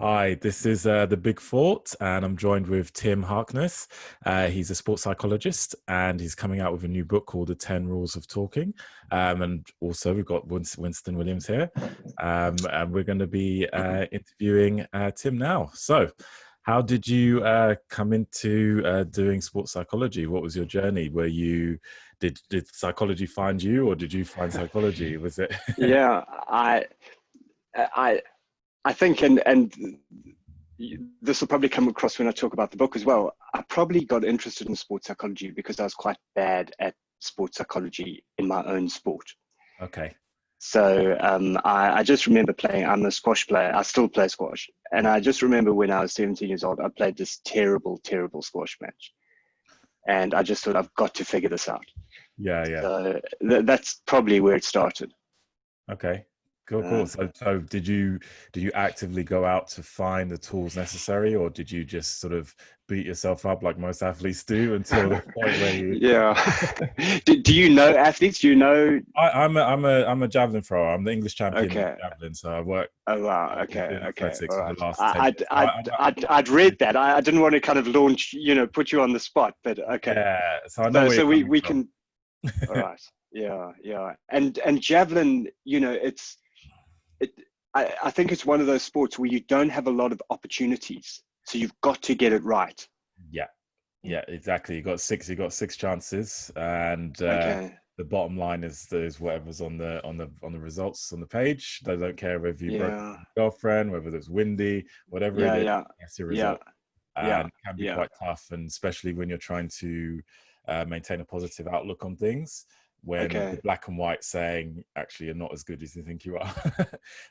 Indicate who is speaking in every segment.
Speaker 1: Hi, this is The Big Fort, and I'm joined with Tim Harkness. He's a sports psychologist, and he's coming out with a new book called The 10 Rules of Talking. And also, we've got Winston Williams here, and we're going to be interviewing Tim now. So, how did you come into doing sports psychology? What was your journey? Did psychology find you, or did you find psychology? Was it?
Speaker 2: Yeah, I I think, and this will probably come across when I talk about the book as well. I probably got interested in sports psychology because I was quite bad at sports psychology in my own sport.
Speaker 1: Okay.
Speaker 2: So I just remember playing. I'm a squash player. I still play squash, and I just remember when I was 17 years old, I played this terrible, terrible squash match, and I just thought I've got to figure this out.
Speaker 1: Yeah, yeah.
Speaker 2: So that's probably where it started.
Speaker 1: Okay. Cool. So did you actively go out to find the tools necessary, or did you just sort of beat yourself up like most athletes do until the point where you?
Speaker 2: Yeah. Do you know athletes? Do you know?
Speaker 1: I'm a javelin thrower. I'm the English champion in
Speaker 2: Okay.
Speaker 1: javelin. So I work.
Speaker 2: Oh wow.
Speaker 1: I've been
Speaker 2: Okay.
Speaker 1: doing
Speaker 2: Okay.
Speaker 1: athletics
Speaker 2: All
Speaker 1: for
Speaker 2: right.
Speaker 1: the last 10 years.
Speaker 2: I'd read that. I didn't want to kind of launch, put you on the spot, but okay.
Speaker 1: Yeah. So I know where
Speaker 2: So
Speaker 1: you're coming
Speaker 2: we
Speaker 1: from.
Speaker 2: can. All right. Yeah. Yeah. And javelin, I think it's one of those sports where you don't have a lot of opportunities, so you've got to get it right.
Speaker 1: Yeah. Yeah. Exactly. You got six chances, and
Speaker 2: Okay.
Speaker 1: the bottom line is whatever's on the results on the page. They don't care whether you broke up
Speaker 2: Yeah.
Speaker 1: with your girlfriend, whether it's windy, whatever it
Speaker 2: Yeah.
Speaker 1: is.
Speaker 2: Yeah.
Speaker 1: That's your
Speaker 2: Yeah.
Speaker 1: result,
Speaker 2: Yeah.
Speaker 1: and it can be
Speaker 2: Yeah.
Speaker 1: quite tough, and especially when you're trying to maintain a positive outlook on things. When the
Speaker 2: Okay.
Speaker 1: black and white saying actually you're not as good as you think you are,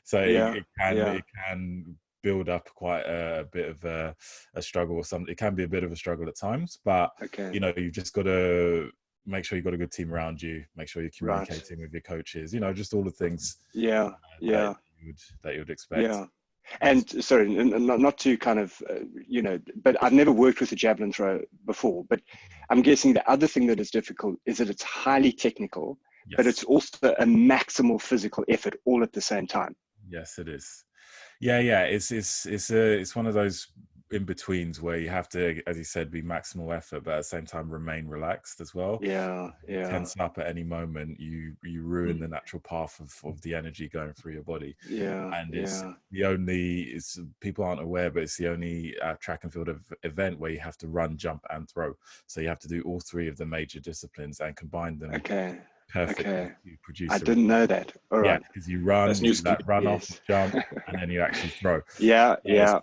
Speaker 1: so
Speaker 2: Yeah.
Speaker 1: it can
Speaker 2: Yeah.
Speaker 1: it can build up quite a bit of a struggle, or something. It can be a bit of a struggle at times, but
Speaker 2: Okay.
Speaker 1: you've just got to make sure you've got a good team around you, make sure you're
Speaker 2: Right.
Speaker 1: communicating with your coaches, just all the things
Speaker 2: Yeah.
Speaker 1: that
Speaker 2: Yeah.
Speaker 1: you'd expect.
Speaker 2: Yeah. And sorry, not to kind of, but I've never worked with a javelin throw before. But I'm guessing the other thing that is difficult is that it's highly technical, but it's
Speaker 1: Yes.
Speaker 2: also a maximal physical effort all at the same time.
Speaker 1: Yes, it is. Yeah. It's one of those in betweens where you have to, as you said, be maximal effort, but at the same time remain relaxed as well.
Speaker 2: Yeah.
Speaker 1: If you
Speaker 2: Yeah.
Speaker 1: tense up at any moment, you ruin
Speaker 2: Mm.
Speaker 1: the natural path of the energy going through your body.
Speaker 2: Yeah.
Speaker 1: And
Speaker 2: Yeah.
Speaker 1: it's people aren't aware, but it's the only track and field event where you have to run, jump, and throw. So you have to do all three of the major disciplines and combine them
Speaker 2: Okay.
Speaker 1: perfectly
Speaker 2: Okay.
Speaker 1: to
Speaker 2: I
Speaker 1: produce a
Speaker 2: didn't
Speaker 1: result.
Speaker 2: know that. All
Speaker 1: Yeah,
Speaker 2: right.
Speaker 1: because you run,
Speaker 3: That's
Speaker 1: you
Speaker 3: new
Speaker 1: do
Speaker 3: to me.
Speaker 1: that run off,
Speaker 2: Yes.
Speaker 1: jump, and then you actually throw.
Speaker 2: Yeah.
Speaker 1: So it's
Speaker 2: Yeah.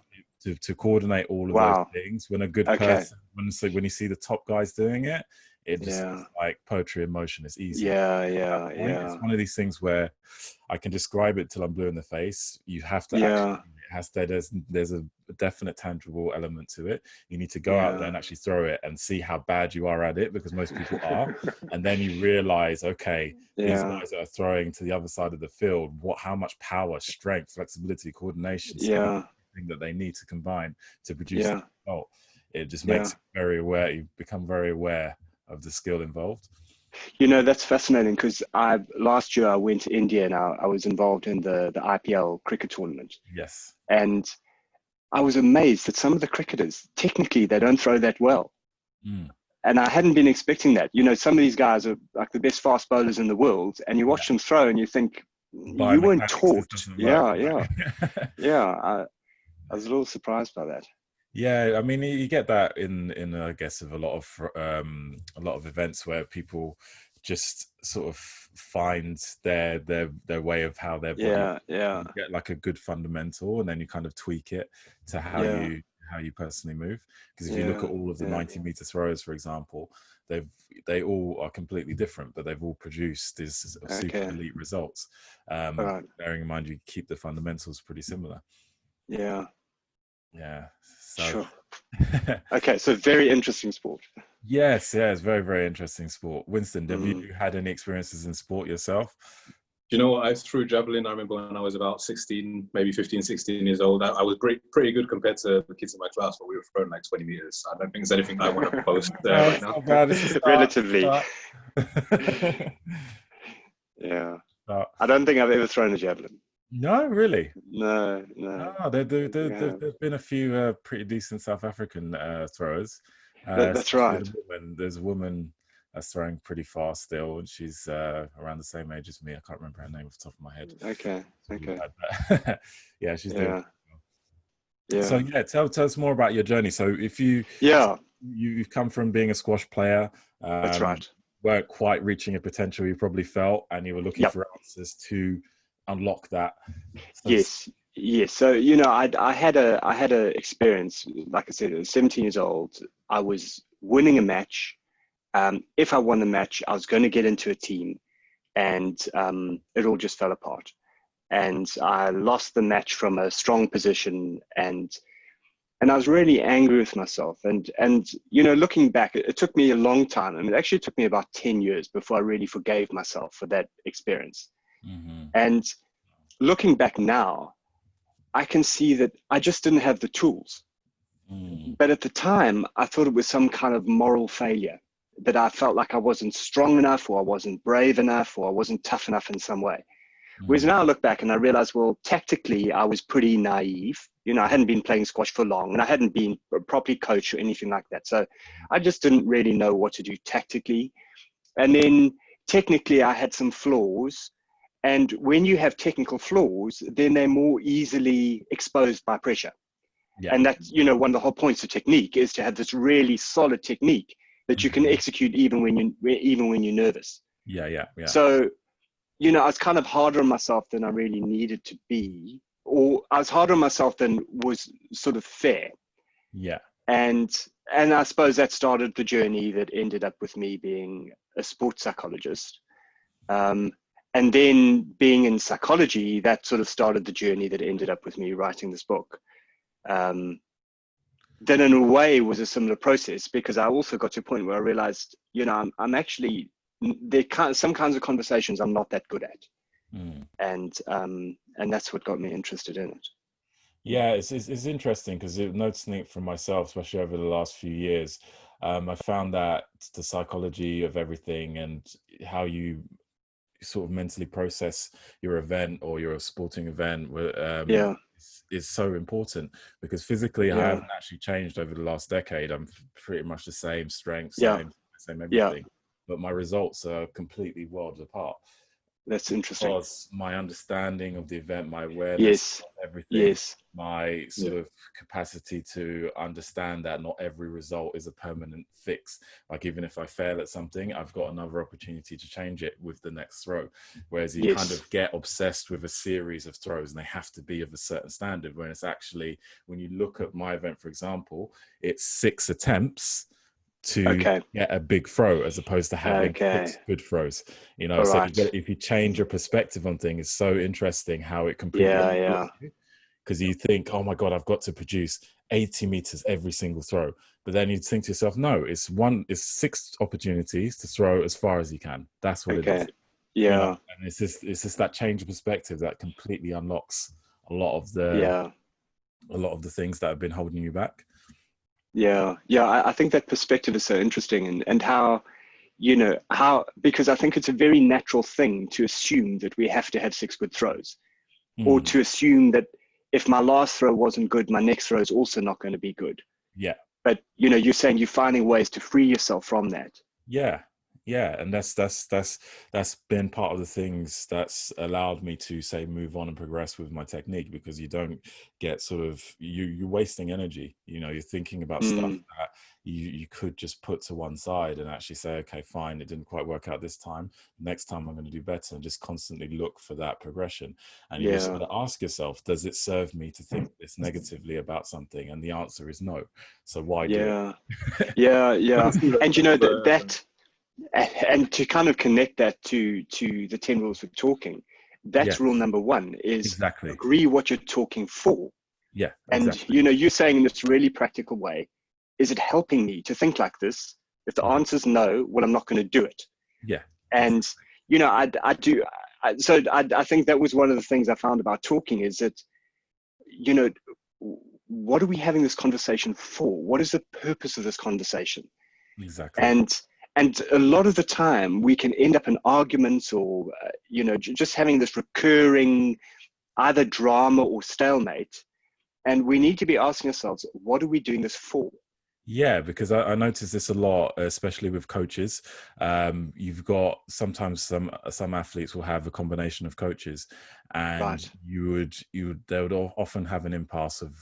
Speaker 1: to coordinate all of those
Speaker 2: Wow.
Speaker 1: things. When a good
Speaker 2: Okay.
Speaker 1: person, when you see the top guys doing it,
Speaker 2: Yeah.
Speaker 1: it's like poetry in motion. It's easy.
Speaker 2: Yeah.
Speaker 1: At that
Speaker 2: Yeah.
Speaker 1: point, it's
Speaker 2: Yeah.
Speaker 1: one of these things where I can describe it till I'm blue in the face. You have to actually.
Speaker 2: Yeah.
Speaker 1: There's a definite tangible element to it. You need to go out there
Speaker 2: Yeah.
Speaker 1: and actually throw it and see how bad you are at it, because most people are. And then you realize, okay, these
Speaker 2: Yeah.
Speaker 1: guys that are throwing to the other side of the field, how much power, strength, flexibility, coordination, speed,
Speaker 2: Yeah.
Speaker 1: that they need to combine to produce the
Speaker 2: Yeah.
Speaker 1: result. It just
Speaker 2: Yeah.
Speaker 1: makes you very aware. You become very aware of the skill involved.
Speaker 2: That's fascinating because last year I went to India and I was involved in the IPL cricket tournament.
Speaker 1: Yes.
Speaker 2: And I was amazed that some of the cricketers, technically, they don't throw that well.
Speaker 1: Mm.
Speaker 2: And I hadn't been expecting that. Some of these guys are like the best fast bowlers in the world, and you watch them throw and you think, you weren't
Speaker 1: Biomechanics just
Speaker 2: taught.
Speaker 1: doesn't work.
Speaker 2: Yeah, yeah, yeah. I was a little surprised by that.
Speaker 1: Yeah, I mean, you get that in I guess of a lot of events where people just sort of find their way of how their body.
Speaker 2: Yeah, yeah,
Speaker 1: You get like a good fundamental, and then you kind of tweak it to
Speaker 2: yeah,
Speaker 1: how you personally move. Because if you look
Speaker 2: yeah,
Speaker 1: at all of the
Speaker 2: yeah.
Speaker 1: 90-meter throwers, for example, they all are completely different, but they've all produced these super
Speaker 2: Okay,
Speaker 1: elite results.
Speaker 2: all right.
Speaker 1: Bearing in mind you keep the fundamentals pretty similar.
Speaker 2: Yeah,
Speaker 1: Yeah. So
Speaker 2: sure. Okay, so very interesting sport.
Speaker 1: yes, yeah, it's very, very interesting sport. Winston, have
Speaker 2: Mm.
Speaker 1: you had any experiences in sport yourself?
Speaker 3: Do you know what? I threw javelin. I remember when I was about 16, maybe 15, 16 years old. I was pretty good compared to the kids in my class, but we were throwing like 20 meters. I don't think there's anything I want to boast there right
Speaker 1: It's
Speaker 3: now.
Speaker 1: not bad. It's a start.
Speaker 2: Relatively.
Speaker 1: Start.
Speaker 2: Yeah.
Speaker 1: Start.
Speaker 2: I don't think I've ever thrown a javelin.
Speaker 1: No, really.
Speaker 2: No,
Speaker 1: No,
Speaker 2: yeah.
Speaker 1: there've been a few pretty decent South African throwers,
Speaker 2: That's
Speaker 1: especially
Speaker 2: right.
Speaker 1: the woman. There's a woman that's throwing pretty fast still, and she's around the same age as me. I can't remember her name off the top of my head.
Speaker 2: Okay,
Speaker 1: It's really
Speaker 2: okay,
Speaker 1: bad, yeah, she's doing.
Speaker 2: yeah,
Speaker 1: So
Speaker 2: yeah,
Speaker 1: yeah, tell us more about your journey. So if
Speaker 2: yeah.
Speaker 1: you've come from being a squash player,
Speaker 2: That's
Speaker 1: um,
Speaker 2: right.
Speaker 1: weren't quite reaching a potential you probably felt, and you were looking
Speaker 2: Yep.
Speaker 1: for answers to unlock that. So to
Speaker 2: Yes. Yes. So I had a experience. Like I said, I was 17 years old. I was winning a match. If I won the match, I was going to get into a team, and it all just fell apart. And I lost the match from a strong position, and I was really angry with myself. And looking back, it took me a long time. I mean, it actually took me about 10 years before I really forgave myself for that experience.
Speaker 1: hmm
Speaker 2: And looking back now, I can see that I just didn't have the tools.
Speaker 1: mm,
Speaker 2: But at the time, I thought it was some kind of moral failure, that I felt like I wasn't strong enough, or I wasn't brave enough, or I wasn't tough enough in some way. Whereas
Speaker 1: mm,
Speaker 2: now I look back and I realize, well, tactically, I was pretty naive. I hadn't been playing squash for long, and I hadn't been properly coached or anything like that. So I just didn't really know what to do tactically. And then technically, I had some flaws. And when you have technical flaws, then they're more easily exposed by pressure.
Speaker 1: yeah.
Speaker 2: And that's, one of the whole points of technique is to have this really solid technique that you can
Speaker 1: Mhm.
Speaker 2: execute even when you're nervous.
Speaker 1: Yeah, yeah, yeah,
Speaker 2: So I was kind of harder on myself than I really needed to be, or I was harder on myself than was sort of fair.
Speaker 1: yeah.
Speaker 2: And I suppose that started the journey that ended up with me being a sports psychologist. Um, and then being in psychology, that sort of started the journey that ended up with me writing this book. Then in a way was a similar process, because I also got to a point where I realized, I'm actually, some kinds of conversations I'm not that good at.
Speaker 1: Mm.
Speaker 2: And that's what got me interested in it.
Speaker 1: Yeah, it's interesting because noticing it from myself, especially over the last few years, I found that the psychology of everything and how you sort of mentally process your event or your sporting event
Speaker 2: Yeah,
Speaker 1: is so important because physically I
Speaker 2: yeah,
Speaker 1: haven't actually changed over the last decade. I'm pretty much the same strength,
Speaker 2: yeah,
Speaker 1: same
Speaker 2: yeah.
Speaker 1: everything, but my results are completely worlds apart.
Speaker 2: That's interesting.
Speaker 1: Because my understanding of the event, my awareness
Speaker 2: Yes,
Speaker 1: of everything,
Speaker 2: yes,
Speaker 1: my
Speaker 2: yeah,
Speaker 1: sort of capacity to understand that not every result is a permanent fix. Like even if I fail at something, I've got another opportunity to change it with the next throw. Whereas you kind
Speaker 2: yes,
Speaker 1: of get obsessed with a series of throws and they have to be of a certain standard. When it's actually, when you look at my event, for example, it's 6 attempts to
Speaker 2: okay,
Speaker 1: get a big throw as opposed to having
Speaker 2: okay,
Speaker 1: 6 good throws,
Speaker 2: all
Speaker 1: so you
Speaker 2: right,
Speaker 1: get, if you change your perspective on things, it's so interesting how it completely
Speaker 2: yeah,
Speaker 1: unlocks
Speaker 2: yeah,
Speaker 1: you, because you think, oh my god, I've got to produce 80 meters every single throw, but then you think to yourself, no, it's 6 opportunities to throw as far as you can. That's what it is,
Speaker 2: okay, yeah,
Speaker 1: and it's just that change of perspective that completely unlocks a lot of the
Speaker 2: yeah,
Speaker 1: things that have been holding you back.
Speaker 2: yeah, yeah. I think that perspective is so interesting, and how, because I think it's a very natural thing to assume that we have to have 6 good throws, or
Speaker 1: Mm,
Speaker 2: to assume that if my last throw wasn't good, my next throw is also not going to be good.
Speaker 1: yeah.
Speaker 2: But you're saying you're finding ways to free yourself from that.
Speaker 1: Yeah, yeah, and that's been part of the things that's allowed me to say move on and progress with my technique, because you don't get sort of you're wasting energy. You're thinking about stuff
Speaker 2: Mm,
Speaker 1: that you could just put to one side and actually say, okay, fine, it didn't quite work out this time. Next time I'm going to do better, and just constantly look for that progression. And you just got
Speaker 2: yeah,
Speaker 1: to ask yourself, does it serve me to think this negatively about something? And the answer is no. So why do it?
Speaker 2: yeah, yeah, yeah.
Speaker 3: Honestly,
Speaker 2: And and to kind of connect that to the 10 rules for talking, that's rule
Speaker 1: Yes,
Speaker 2: number 1, is
Speaker 1: exactly.
Speaker 2: agree what you're talking for.
Speaker 1: Yeah,
Speaker 2: And
Speaker 1: exactly.
Speaker 2: you're saying in this really practical way, is it helping me to think like this? If the
Speaker 1: Mhm.
Speaker 2: answer is no, well, I'm not going to do it.
Speaker 1: Yeah,
Speaker 2: And
Speaker 1: exactly.
Speaker 2: I do. So I think that was one of the things I found about talking, is that, you know what are we having this conversation for? What is the purpose of this conversation?
Speaker 1: Exactly.
Speaker 2: And a lot of the time we can end up in arguments, or just having this recurring either drama or stalemate. And we need to be asking ourselves, what are we doing this for?
Speaker 1: Yeah, because I notice this a lot, especially with coaches. You've got sometimes some athletes will have a combination of coaches, and
Speaker 2: Right.
Speaker 1: they would often have an impasse of,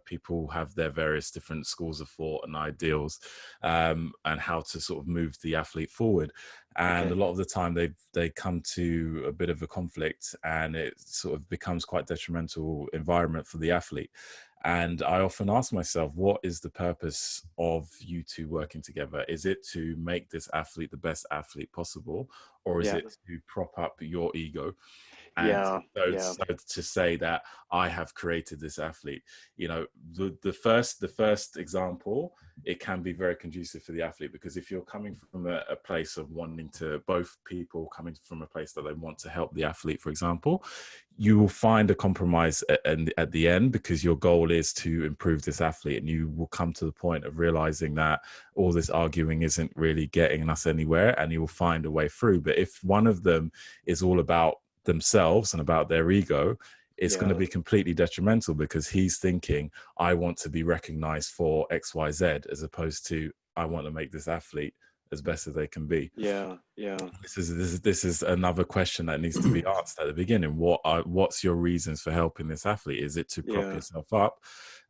Speaker 1: people have their various different schools of thought and ideals, and how to sort of move the athlete forward. And a
Speaker 2: Okay.
Speaker 1: lot of the time they come to a bit of a conflict, and it sort of becomes quite detrimental environment for the athlete. And I often ask myself, what is the purpose of you two working together? Is it to make this athlete the best athlete possible, or is
Speaker 2: Yeah.
Speaker 1: it to prop up your ego? And
Speaker 2: Yeah. Yeah.
Speaker 1: so to say that I have created this athlete, the first example, it can be very conducive for the athlete, because if you're coming from a place of wanting to, both people coming from a place that they want to help the athlete, for example, you will find a compromise at the end, because your goal is to improve this athlete, and you will come to the point of realizing that all this arguing isn't really getting us anywhere, and you will find a way through. But if one of them is all about themselves and about their ego, it's going to
Speaker 2: Yeah.
Speaker 1: be completely detrimental, because he's thinking, I want to be recognized for XYZ, as opposed to, I want to make this athlete as best as they can be.
Speaker 2: Yeah. Yeah.
Speaker 1: This is another question that needs to be asked at the beginning. What's your reasons for helping this athlete? Is it to prop
Speaker 2: Yeah.
Speaker 1: yourself up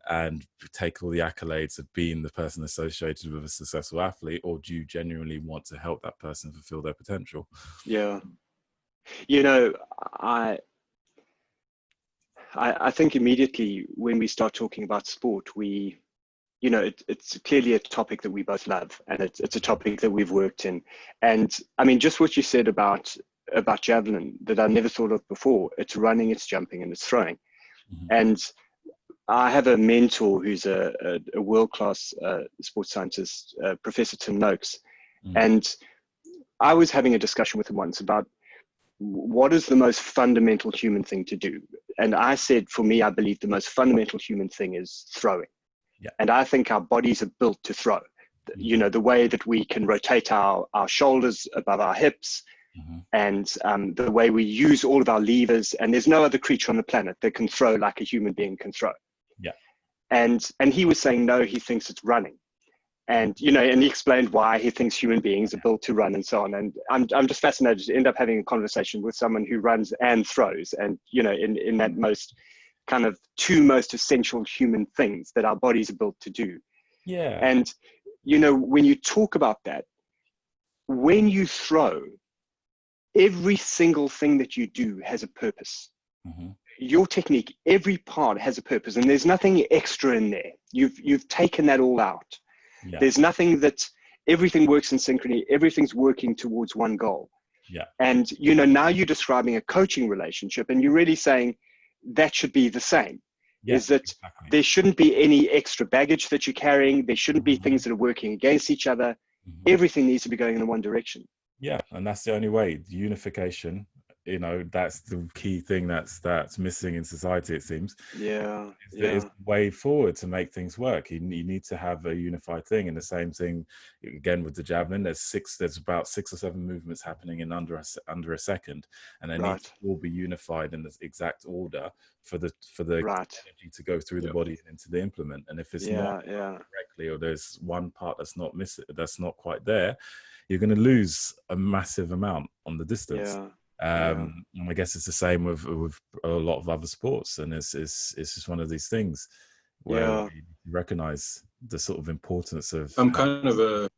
Speaker 1: and take all the accolades of being the person associated with a successful athlete, or do you genuinely want to help that person fulfill their potential?
Speaker 2: Yeah. You know, I think immediately when we start talking about sport, it's clearly a topic that we both love, and it's a topic that we've worked in. And I mean, just what you said about javelin that I never thought of before. It's running, it's jumping, and it's throwing.
Speaker 1: Mhm.
Speaker 2: And I have a mentor who's a world-class sports scientist, Professor Tim Noakes.
Speaker 1: Mm.
Speaker 2: And I was having a discussion with him once about what is the most fundamental human thing to do. And I said, for me, I believe the most fundamental human thing is throwing.
Speaker 1: Yeah.
Speaker 2: And I think our bodies are built to throw. You know, the way that we can rotate our shoulders above our hips,
Speaker 1: Mm-hmm.
Speaker 2: and the way we use all of our levers. And there's no other creature on the planet that can throw like a human being can throw.
Speaker 1: Yeah.
Speaker 2: And he was saying, no, he thinks it's running. And, and he explained why he thinks human beings are built to run and so on. And I'm just fascinated to end up having a conversation with someone who runs and throws, and, in that most kind of two most essential human things that our bodies are built to do.
Speaker 1: Yeah.
Speaker 2: And, when you talk about that, when you throw, every single thing that you do has a purpose.
Speaker 1: Mm-hmm.
Speaker 2: Your technique, every part has a purpose, and there's nothing extra in there. You've taken that all out.
Speaker 1: Yeah.
Speaker 2: There's nothing everything works in synchrony. Everything's working towards one goal.
Speaker 1: Yeah.
Speaker 2: And, now you're describing a coaching relationship, and you're really saying that should be the same.
Speaker 1: Yeah,
Speaker 2: is that
Speaker 1: exactly.
Speaker 2: There shouldn't be any extra baggage that you're carrying. There shouldn't be things that are working against each other.
Speaker 1: Mm-hmm.
Speaker 2: Everything needs to be going in one direction.
Speaker 1: Yeah, and that's the only way. The unification, that's the key thing that's missing in society, it seems.
Speaker 2: Yeah,
Speaker 1: Is the way forward to make things work. You need to have a unified thing. And the same thing again with the javelin. There's about 6 or 7 movements happening in under a second, and they need to all be unified in the exact order for the energy to go through the body and into the implement. And if it's not correctly, or there's one part that's not missing, that's not quite there, you're going to lose a massive amount on the distance. And I guess it's the same with a lot of other sports, and it's just one of these things where you recognize the sort of importance of.
Speaker 3: I'm kind of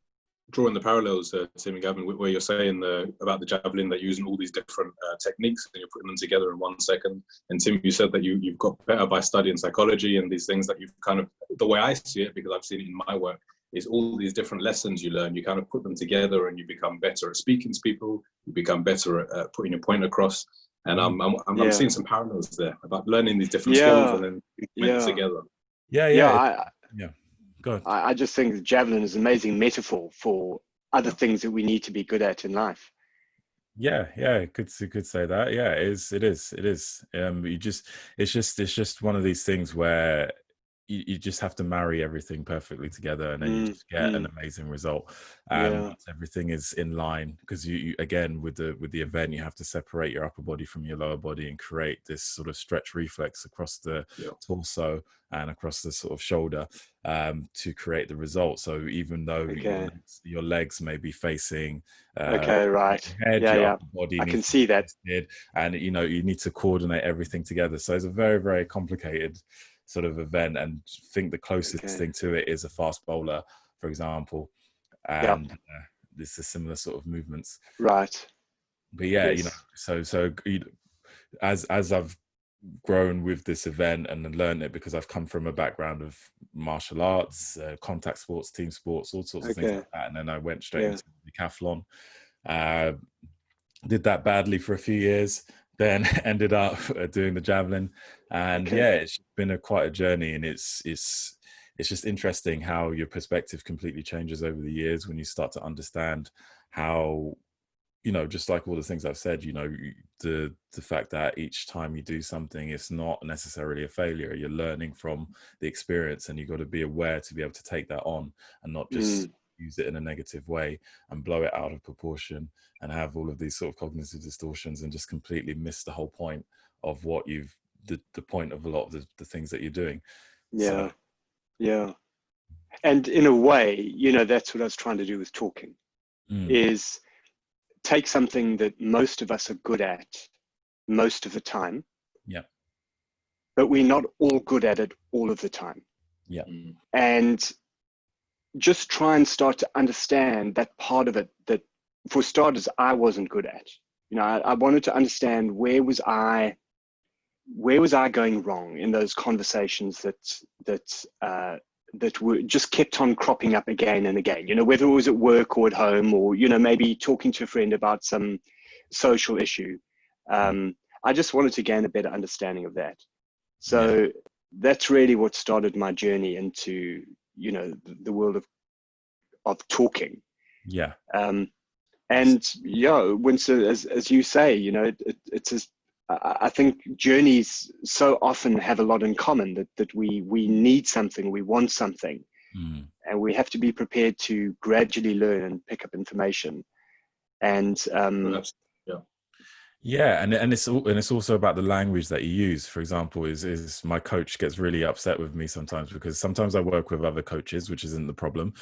Speaker 3: drawing the parallels, Tim and Gavin, where you're saying about the javelin, that you're using all these different techniques and you're putting them together in 1 second. And Tim, you said that you've got better by studying psychology and these things that you've kind of, the way I see it, because I've seen it in my work, is all these different lessons you learn, you kind of put them together and you become better at speaking to people, you become better at putting your point across. And I'm seeing some parallels there about learning these different skills and then putting them together.
Speaker 1: Go ahead.
Speaker 2: I just think the javelin is an amazing metaphor for other things that we need to be good at in life.
Speaker 1: Could say that. It is. It's just one of these things where you just have to marry everything perfectly together, and then you just get an amazing result. Once everything is in line, because you again with the event, you have to separate your upper body from your lower body and create this sort of stretch reflex across the torso and across the sort of shoulder, to create the result. So even though your legs may be facing
Speaker 2: right,
Speaker 1: head, your upper body
Speaker 2: I
Speaker 1: needs
Speaker 2: can
Speaker 1: to
Speaker 2: see
Speaker 1: be
Speaker 2: that,
Speaker 1: twisted, and you need to coordinate everything together. So it's a very, very complicated sort of event, and I think the closest thing to it is a fast bowler, for example, and this is similar sort of movements,
Speaker 2: right?
Speaker 1: But as I've grown with this event and learned it, because I've come from a background of martial arts, contact sports, team sports, all sorts of things like that, and then I went straight into decathlon. Did that badly for a few years, then ended up doing the javelin, and it's been quite a journey, and it's just interesting how your perspective completely changes over the years when you start to understand how, just like all the things I've said, the fact that each time you do something, it's not necessarily a failure. You're learning from the experience, and you've got to be aware to be able to take that on and not just use it in a negative way and blow it out of proportion and have all of these sort of cognitive distortions and just completely miss the whole point of what the point of a lot of the things that you're doing.
Speaker 2: And in a way, that's what I was trying to do with talking, is take something that most of us are good at most of the time, but we're not all good at it all of the time, and just try and start to understand that part of it that, for starters, I wasn't good at. I wanted to understand where was I going wrong in those conversations that were just kept on cropping up again and again, whether it was at work or at home, or, maybe talking to a friend about some social issue. I just wanted to gain a better understanding of that. So that's really what started my journey into, the world of talking. Winston, as you say, it's I think journeys so often have a lot in common, that we need something, we want something, and we have to be prepared to gradually learn and pick up information. And
Speaker 1: and it's also about the language that you use. For example, is my coach gets really upset with me sometimes, because sometimes I work with other coaches, which isn't the problem.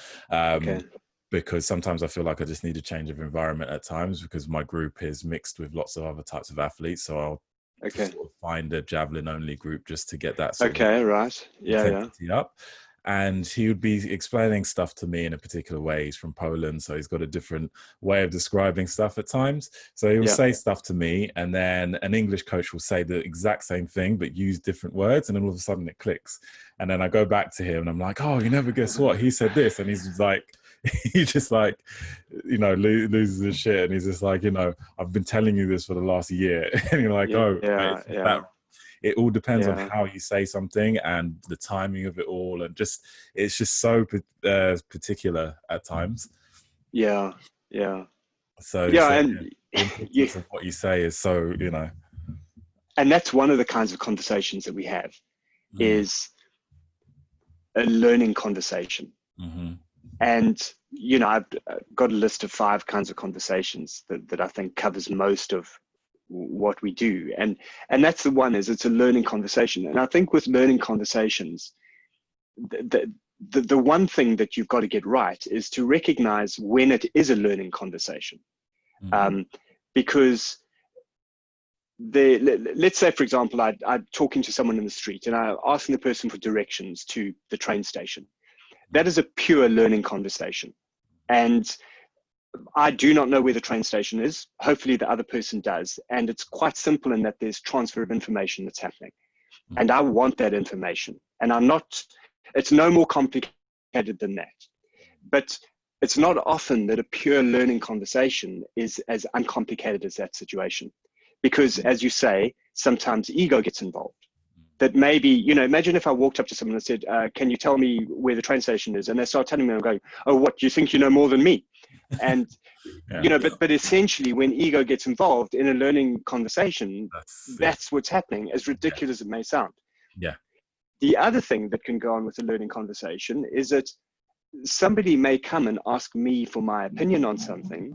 Speaker 1: Because sometimes I feel like I just need a change of environment at times, because my group is mixed with lots of other types of athletes. So I'll sort of find a javelin only group just to get that sort of intensity up. And he would be explaining stuff to me in a particular way. He's from Poland, so he's got a different way of describing stuff at times. So he will say stuff to me, and then an English coach will say the exact same thing but use different words, and then all of a sudden it clicks. And then I go back to him and I'm like, oh, you never guess what? He said this. And he's like, he just like, loses his shit. And he's just like, I've been telling you this for the last year. And you're like, it all depends on how you say something and the timing of it all. And it's just so particular at times. So the importance of what you say is so,
Speaker 2: And that's one of the kinds of conversations that we have, is a learning conversation. And, I've got a list of 5 kinds of conversations that I think covers most of what we do. And that's the one, is it's a learning conversation. And I think with learning conversations, the one thing that you've got to get right is to recognize when it is a learning conversation. Because let's say, for example, I'm talking to someone in the street and I'm asking the person for directions to the train station. That is a pure learning conversation. And I do not know where the train station is. Hopefully the other person does. And it's quite simple in that there's transfer of information that's happening. And I want that information. And it's no more complicated than that. But it's not often that a pure learning conversation is as uncomplicated as that situation. Because, as you say, sometimes ego gets involved. That maybe, imagine if I walked up to someone and said, can you tell me where the train station is? And they start telling me, I'm going, oh, what, do you think you know more than me? And, but essentially when ego gets involved in a learning conversation, that's what's happening, as ridiculous as it may sound. the other thing that can go on with a learning conversation is that somebody may come and ask me for my opinion on something,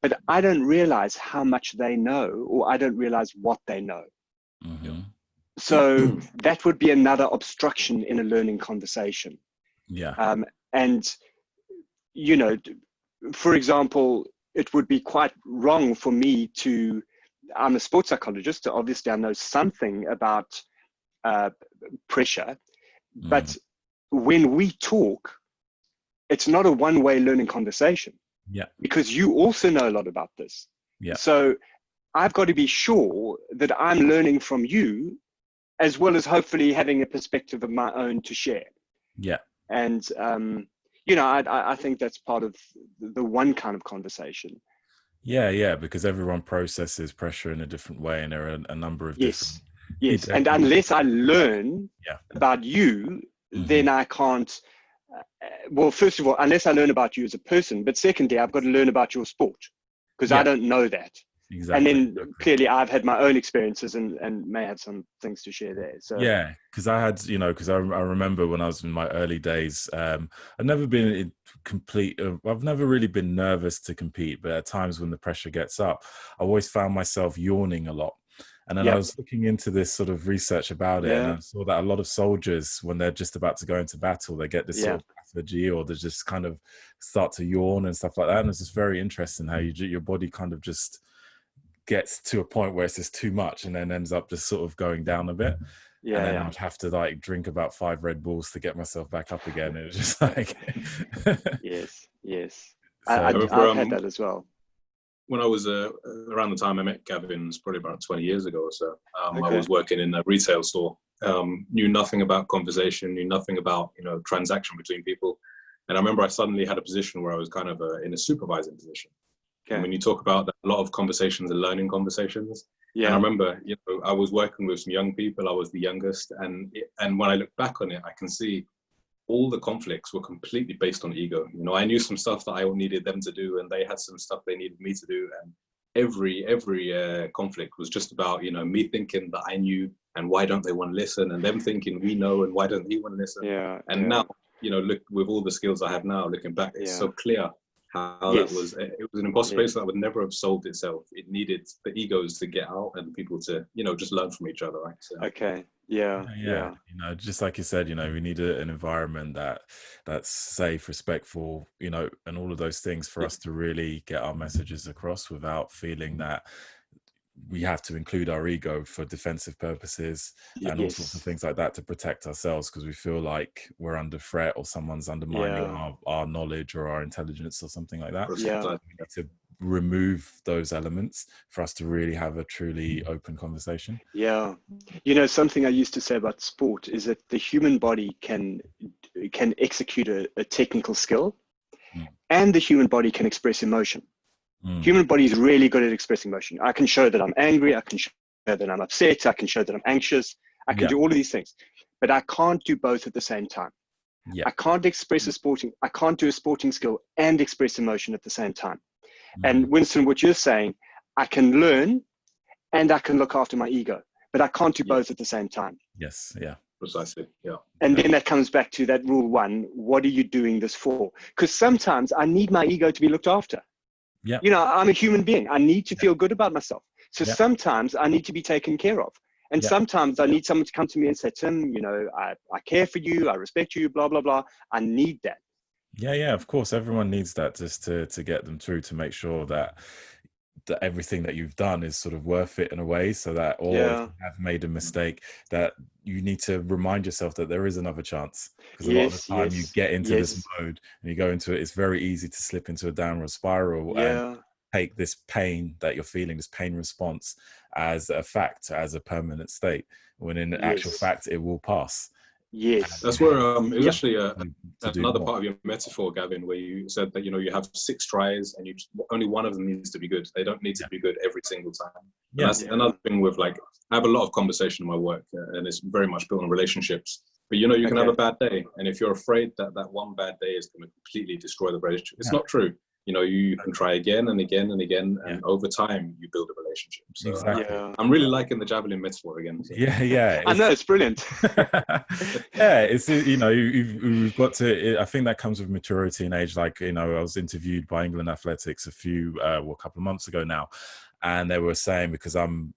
Speaker 2: but I don't realize how much they know, or I don't realize what they know.
Speaker 1: Mm-hmm.
Speaker 2: So that would be another obstruction in a learning conversation.
Speaker 1: Yeah.
Speaker 2: And, you know, for example, it would be quite wrong for me to, I'm a sports psychologist, so obviously I know something about pressure, but when we talk, it's not a one-way learning conversation.
Speaker 1: Yeah.
Speaker 2: Because you also know a lot about this.
Speaker 1: Yeah.
Speaker 2: So I've got to be sure that I'm learning from you, as well as hopefully having a perspective of my own to share.
Speaker 1: Yeah.
Speaker 2: And, you know, I think that's part of the one kind of conversation.
Speaker 1: Yeah, because everyone processes pressure in a different way, and there are a number of different.
Speaker 2: Yes, and unless I learn about you, then I can't. Well, first of all, unless I learn about you as a person, but secondly, I've got to learn about your sport, because I don't know that.
Speaker 1: Exactly.
Speaker 2: And then clearly I've had my own experiences and may have some things to share there. So
Speaker 1: yeah, because I had, you know, because I remember when I was in my early days, I've never been in complete, I've never really been nervous to compete, but at times when the pressure gets up, I always found myself yawning a lot. And then I was looking into this sort of research about it, and I saw that a lot of soldiers, when they're just about to go into battle, they get this sort of lethargy, or they just kind of start to yawn and stuff like that. And it's just very interesting how your body kind of just gets to a point where it's just too much, and then ends up just sort of going down a bit. And then I'd have to like drink about 5 Red Bulls to get myself back up again. It was just like
Speaker 2: yes.
Speaker 1: So,
Speaker 2: I've had that as well.
Speaker 3: When I was around the time I met Gavin, it's probably about 20 years ago or so. I was working in a retail store. Knew nothing about conversation, knew nothing about, you know, transaction between people. And I remember I suddenly had a position where I was kind of in a supervising position. And when you talk about a lot of conversations and learning conversations, and I remember, you know, I was working with some young people. I was the youngest, and when I look back on it, I can see all the conflicts were completely based on ego. You know, I knew some stuff that I needed them to do, and they had some stuff they needed me to do. And every conflict was just about, you know, me thinking that I knew, and why don't they want to listen, and them thinking we know, and why don't he want to listen? Now, you know, look, with all the skills I have now, looking back, it's so clear how that was. It was an impossible place that would never have solved itself. It needed the egos to get out and people to, you know, just learn from each other, right? So,
Speaker 1: yeah. You know, just like you said, you know, we need an environment that's safe, respectful, you know, and all of those things for us to really get our messages across without feeling that we have to include our ego for defensive purposes and all sorts of things like that to protect ourselves, because we feel like we're under threat or someone's undermining our knowledge or our intelligence or something like that. We need to remove those elements for us to really have a truly open conversation.
Speaker 2: You know, something I used to say about sport is that the human body can execute a technical skill, and the human body can express emotion. Human body is really good at expressing emotion. I can show that I'm angry. I can show that I'm upset. I can show that I'm anxious. I can do all of these things, but I can't do both at the same time. I can't express I can't do a sporting skill and express emotion at the same time. And Winston, what you're saying, I can learn and I can look after my ego, but I can't do both at the same time.
Speaker 1: Yes. Yeah.
Speaker 3: Precisely. Yeah.
Speaker 2: And then that comes back to that rule 1. What are you doing this for? Because sometimes I need my ego to be looked after.
Speaker 1: Yeah.
Speaker 2: You know, I'm a human being. I need to feel good about myself. So sometimes I need to be taken care of. And sometimes I need someone to come to me and say, Tim, you know, I care for you. I respect you, blah, blah, blah. I need that.
Speaker 1: Yeah, of course. Everyone needs that just to get them through, to make sure that everything that you've done is sort of worth it in a way, so that, or if you have made a mistake, that you need to remind yourself that there is another chance. Because a lot of the time you get into this mode and you go into it, it's very easy to slip into a downward spiral and take this pain that you're feeling, this pain response, as a fact, as a permanent state, when in actual fact it will pass.
Speaker 3: That's where it was actually another part of your metaphor, Gavin, where you said that, you know, you have 6 tries and only one of them needs to be good. They don't need to be good every single time. And that's another thing with, like, I have a lot of conversation in my work, and it's very much built on relationships. But, you know, you can have a bad day, and if you're afraid that one bad day is going to completely destroy the relationship, it's not true. you can try again and again and again, and over time you build a relationship. So
Speaker 1: Exactly.
Speaker 3: I'm really liking the javelin metaphor again. So.
Speaker 1: Yeah.
Speaker 2: I know, it's brilliant.
Speaker 1: Yeah, it's we've got to. I think that comes with maturity and age. Like, I was interviewed by England Athletics a couple of months ago now, and they were saying, because I'm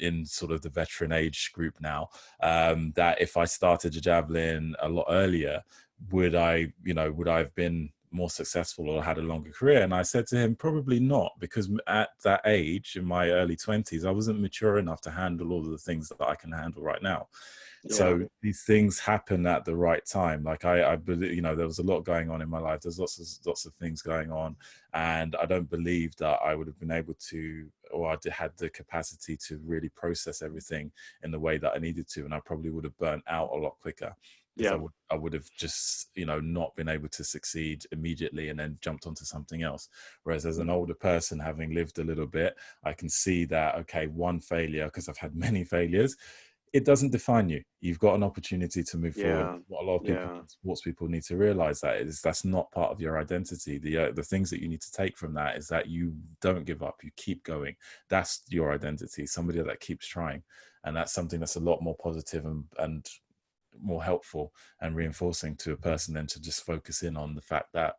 Speaker 1: in sort of the veteran age group now, that if I started a javelin a lot earlier, would I have been more successful or had a longer career? And I said to him, probably not, because at that age, in my early 20s, I wasn't mature enough to handle all of the things that I can handle right now.
Speaker 2: Yeah.
Speaker 1: So these things happen at the right time. Like, I believe, there was a lot going on in my life. There's lots of things going on, and I don't believe that I would have been able to, or I had the capacity to really process everything in the way that I needed to, and I probably would have burnt out a lot quicker.
Speaker 2: Yeah.
Speaker 1: I would have just, not been able to succeed immediately and then jumped onto something else. Whereas as an older person, having lived a little bit, I can see that, okay, one failure, because I've had many failures, it doesn't define you. You've got an opportunity to move forward. What a lot of people, sports people, need to realize that's not part of your identity. The things that you need to take from that is that you don't give up, you keep going. That's your identity, somebody that keeps trying. And that's something that's a lot more positive and more helpful and reinforcing to a person than to just focus in on the fact that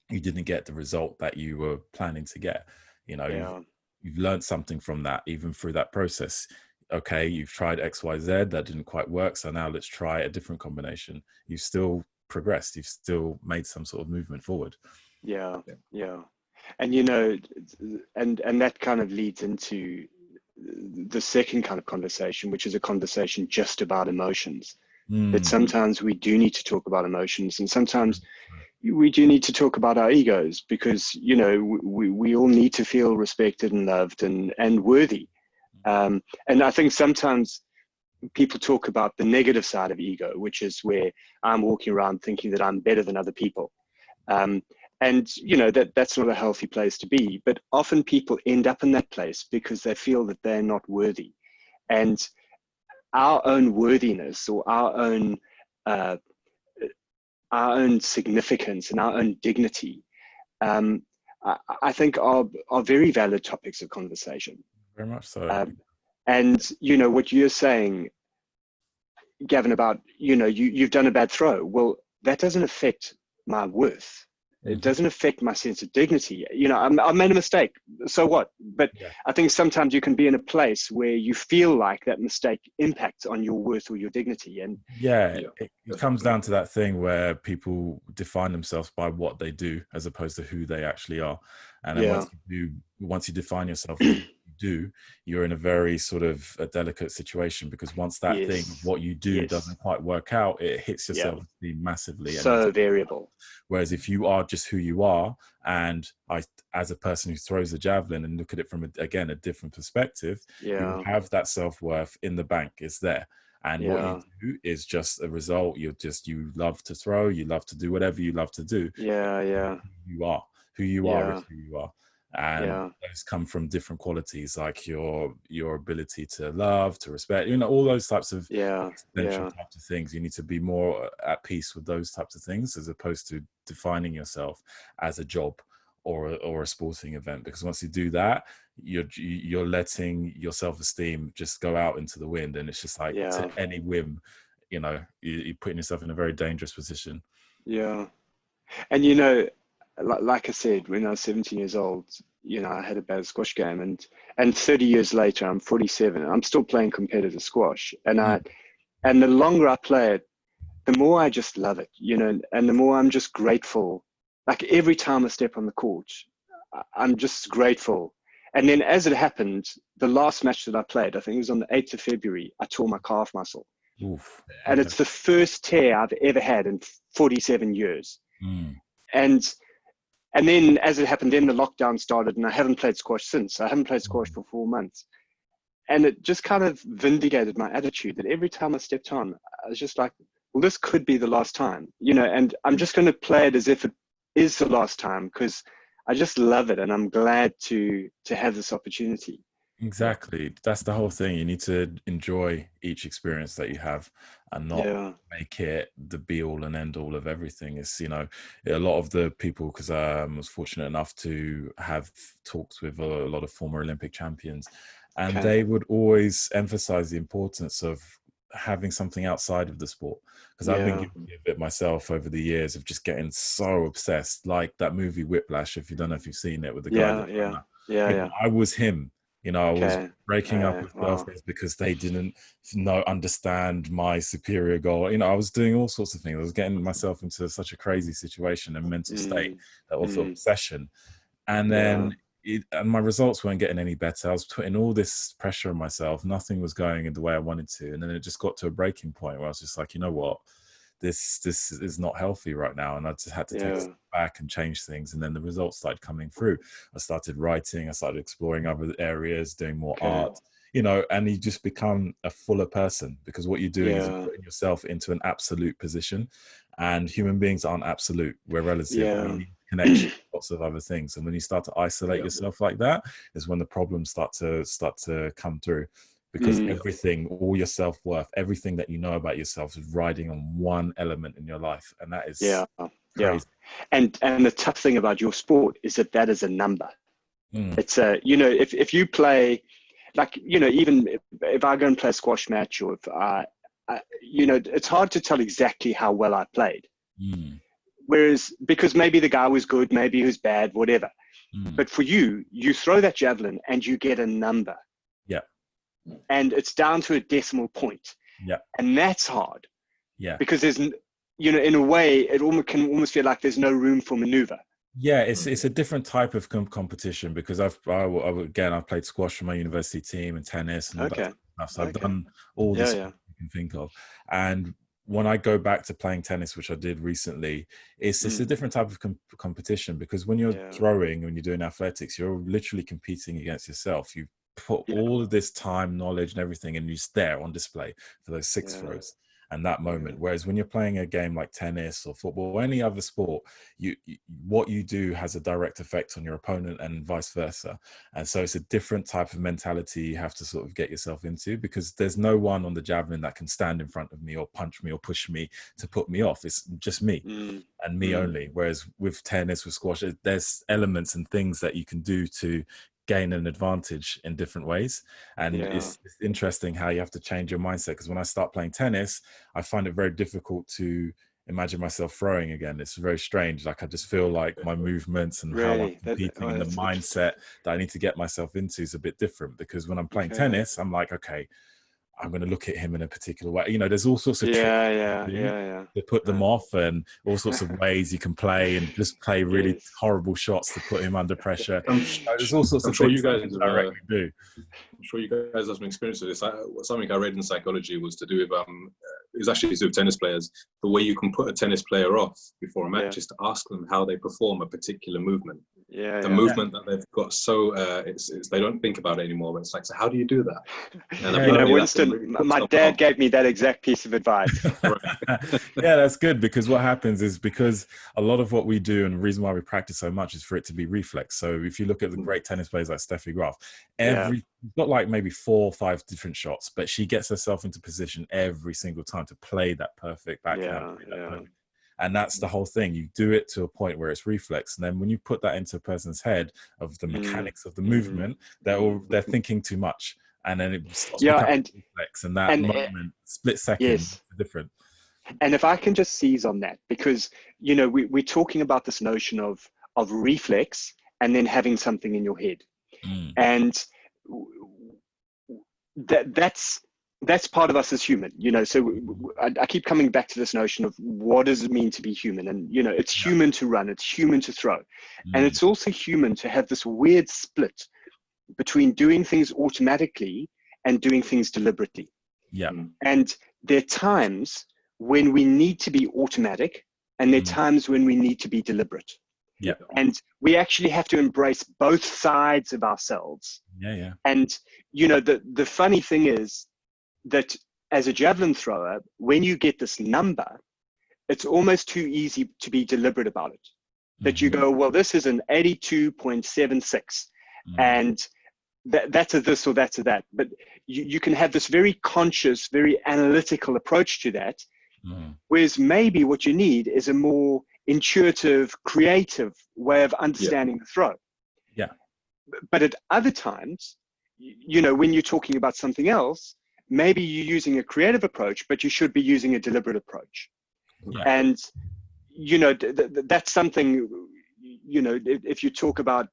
Speaker 1: you didn't get the result that you were planning to get. You've learned something from that, even through that process. Okay, you've tried XYZ, that didn't quite work, so now let's try a different combination. You've still progressed, you've still made some sort of movement forward.
Speaker 2: Yeah. And and that kind of leads into the second kind of conversation, which is a conversation just about emotions. That sometimes we do need to talk about emotions, and sometimes we do need to talk about our egos, because we all need to feel respected and loved and worthy. And I think sometimes people talk about the negative side of ego, which is where I'm walking around thinking that I'm better than other people. And that's not a healthy place to be. But often people end up in that place because they feel that they're not worthy. And our own worthiness, or our own significance and our own dignity, I think are very valid topics of conversation.
Speaker 1: Very much so.
Speaker 2: And what you're saying, Gavin, about you've done a bad throw. Well, that doesn't affect my worth. It doesn't affect my sense of dignity. I made a mistake. So what? But I think sometimes you can be in a place where you feel like that mistake impacts on your worth or your dignity. And
Speaker 1: it comes down to that thing where people define themselves by what they do as opposed to who they actually are. And then once you define yourself as do, you're in a very sort of a delicate situation, because once that thing, what you do, doesn't quite work out, it hits your self-esteem massively.
Speaker 2: So variable.
Speaker 1: Whereas if you are just who you are, and as a person who throws a javelin and look at it from a different perspective, you have that self-worth in the bank. It's there. And what you do is just a result. You love to throw, you love to do whatever you love to do. Who you are is who you are. And those come from different qualities, like your ability to love, to respect, all those types of essential types of things. You need to be more at peace with those types of things, as opposed to defining yourself as a job or a sporting event. Because once you do that, you're letting your self-esteem just go out into the wind, and it's just like to any whim, you're putting yourself in a very dangerous position.
Speaker 2: And like I said, when I was 17 years old, I had a bad squash game, and 30 years later, I'm 47. I'm still playing competitive squash, and the longer I play it, the more I just love it, and the more I'm just grateful. Like every time I step on the court, I'm just grateful. And then, as it happened, the last match that I played, I think it was on the 8th of February, I tore my calf muscle.
Speaker 1: Oof.
Speaker 2: And it's the first tear I've ever had in 47 years. And then, as it happened, then the lockdown started, and I haven't played squash since. I haven't played squash for 4 months. And it just kind of vindicated my attitude that every time I stepped on, I was just like, well, this could be the last time, and I'm just going to play it as if it is the last time, because I just love it, and I'm glad to have this opportunity.
Speaker 1: Exactly. That's the whole thing. You need to enjoy each experience that you have and not
Speaker 2: Yeah.
Speaker 1: make it the be all and end all of everything. It's, a lot of the people, because I was fortunate enough to have talks with a lot of former Olympic champions, and
Speaker 2: Okay.
Speaker 1: they would always emphasize the importance of having something outside of the sport. Because I've been
Speaker 2: Yeah.
Speaker 1: guilty of it myself over the years of just getting so obsessed, like that movie Whiplash, if you don't know if you've seen it, with the guy, the
Speaker 2: Yeah. Yeah.
Speaker 1: drummer.
Speaker 2: Yeah. Yeah.
Speaker 1: I was him. I was
Speaker 2: Okay.
Speaker 1: breaking up with
Speaker 2: Wow.
Speaker 1: girlfriends because they didn't understand my superior goal. I was doing all sorts of things. I was getting myself into such a crazy situation and mental state,
Speaker 2: Mm.
Speaker 1: that of
Speaker 2: Mm.
Speaker 1: obsession. And
Speaker 2: Yeah.
Speaker 1: then and my results weren't getting any better. I was putting all this pressure on myself. Nothing was going in the way I wanted to. And then it just got to a breaking point where I was just like, you know what? This is not healthy right now. And I just had to take a
Speaker 2: Yeah.
Speaker 1: step back and change things. And then the results started coming through. I started writing, I started exploring other areas, doing more
Speaker 2: Okay.
Speaker 1: art, and you just become a fuller person, because what you're doing is you're
Speaker 2: Yeah.
Speaker 1: putting yourself into an absolute position, and human beings aren't absolute. We're relative. We
Speaker 2: Yeah.
Speaker 1: need connection, lots of other things. And when you start to isolate
Speaker 3: Yeah.
Speaker 1: yourself like that, is when the problems start to come through, because
Speaker 2: Mm.
Speaker 1: everything, all your self-worth, everything that you know about yourself is riding on one element in your life, and that is
Speaker 2: Yeah. Yeah.
Speaker 1: crazy.
Speaker 2: And the tough thing about your sport is that is a number.
Speaker 1: Mm,
Speaker 2: It's if you play, like, even if I go and play a squash match, or if it's hard to tell exactly how well I played.
Speaker 1: mm,
Speaker 2: Whereas, because maybe the guy was good, maybe he was bad, whatever.
Speaker 1: mm.
Speaker 2: But for you throw that javelin and you get a number,
Speaker 1: Yeah,
Speaker 2: and it's down to a decimal point.
Speaker 1: yeah,
Speaker 2: And that's hard,
Speaker 1: yeah.
Speaker 2: because there's, in a way, it can almost feel like there's no room for maneuver.
Speaker 1: Yeah, it's a different type of competition, because I've played squash for my university team and tennis and all that
Speaker 2: Okay.
Speaker 1: stuff. So I've
Speaker 2: Okay.
Speaker 1: done all the
Speaker 2: Yeah.
Speaker 1: sports
Speaker 2: Yeah.
Speaker 1: you can think of. And when I go back to playing tennis, which I did recently, it's a
Speaker 2: Mm.
Speaker 1: different type of competition, because when you're
Speaker 2: Yeah.
Speaker 1: throwing, when you're doing athletics, you're literally competing against yourself. You put
Speaker 2: Yeah.
Speaker 1: all of this time, knowledge, and everything, and you're there on display for those six
Speaker 2: Yeah.
Speaker 1: throws and that
Speaker 2: Yeah.
Speaker 1: moment. Whereas when you're playing a game like tennis or football or any other sport, what you do has a direct effect on your opponent and vice versa. And so it's a different type of mentality you have to sort of get yourself into, because there's no one on the javelin that can stand in front of me or punch me or push me to put me off. It's just me
Speaker 2: Mm.
Speaker 1: and me
Speaker 2: Mm.
Speaker 1: only. Whereas with tennis, with squash, there's elements and things that you can do to gain an advantage in different ways. And
Speaker 2: Yeah.
Speaker 1: it's interesting how you have to change your mindset, because when I start playing tennis, I find it very difficult to imagine myself throwing again. It's very strange. Like, I just feel like my movements and how I'm
Speaker 2: Really?
Speaker 1: competing and the
Speaker 2: That's interesting.
Speaker 1: mindset that I need to get myself into is a bit different, because when I'm playing
Speaker 2: Okay.
Speaker 1: tennis, I'm like, okay, I'm going to look at him in a particular way. There's all sorts of tricks
Speaker 2: Yeah.
Speaker 1: you
Speaker 2: Yeah.
Speaker 1: can do
Speaker 2: Yeah.
Speaker 1: to put them
Speaker 2: Yeah.
Speaker 1: off, and all sorts of ways you can play and just play really
Speaker 2: Yes.
Speaker 1: horrible shots to put him under pressure.
Speaker 3: I'm,
Speaker 1: There's all sorts
Speaker 3: I'm
Speaker 1: of
Speaker 3: sure
Speaker 1: things
Speaker 3: you
Speaker 1: that
Speaker 3: guys
Speaker 1: you can
Speaker 3: have.
Speaker 1: directly do.
Speaker 3: I'm sure you guys have some experience with this. Something I read in psychology was to do with it was actually to do with tennis players. The way you can put a tennis player off before a
Speaker 2: Yeah.
Speaker 3: match is to ask them how they perform a particular movement.
Speaker 2: Yeah.
Speaker 3: The
Speaker 2: Yeah.
Speaker 3: movement that they've got, so it's they don't think about it anymore. But it's like, so how do you do that? And
Speaker 1: Yeah,
Speaker 3: apparently that can
Speaker 2: Winston,
Speaker 3: really put
Speaker 2: my
Speaker 3: someone
Speaker 2: dad
Speaker 3: off.
Speaker 2: gave me that exact piece of advice.
Speaker 1: yeah, that's good, because what happens is, because a lot of what we do, and the reason why we practice so much, is for it to be reflex. So if you look at the great tennis players like Steffi Graf,
Speaker 2: Yeah.
Speaker 1: she's got like maybe 4 or 5 different shots, but she gets herself into position every single time to play that perfect backhand.
Speaker 2: Yeah.
Speaker 1: And that's the whole thing. You do it to a point where it's reflex. And then when you put that into a person's head of the mechanics of the movement, they're thinking too much. And then it starts
Speaker 2: Yeah.
Speaker 1: becoming reflex. And that
Speaker 2: And
Speaker 1: moment, split second,
Speaker 2: yes.
Speaker 1: is different.
Speaker 2: And if I can just seize on that, because, we're talking about this notion of reflex and then having something in your head.
Speaker 1: Mm.
Speaker 2: And that's part of us as human, so I keep coming back to this notion of what does it mean to be human. And it's human to run, it's human to throw, and it's also human to have this weird split between doing things automatically and doing things deliberately.
Speaker 1: Yeah.
Speaker 2: And there are times when we need to be automatic, and there are times when we need to be deliberate.
Speaker 1: Yeah.
Speaker 2: And we actually have to embrace both sides of ourselves.
Speaker 1: Yeah.
Speaker 2: And the funny thing is that as a javelin thrower, when you get this number, it's almost too easy to be deliberate about it. That you go, well, this is an 82.76, and that's a this or that's a that. But you can have this very conscious, very analytical approach to that. Whereas maybe what you need is a more intuitive, creative way of understanding the throw.
Speaker 1: Yeah.
Speaker 2: But at other times, when you're talking about something else, maybe you're using a creative approach, but you should be using a deliberate approach.
Speaker 1: Yeah.
Speaker 2: And, that's something, if you talk about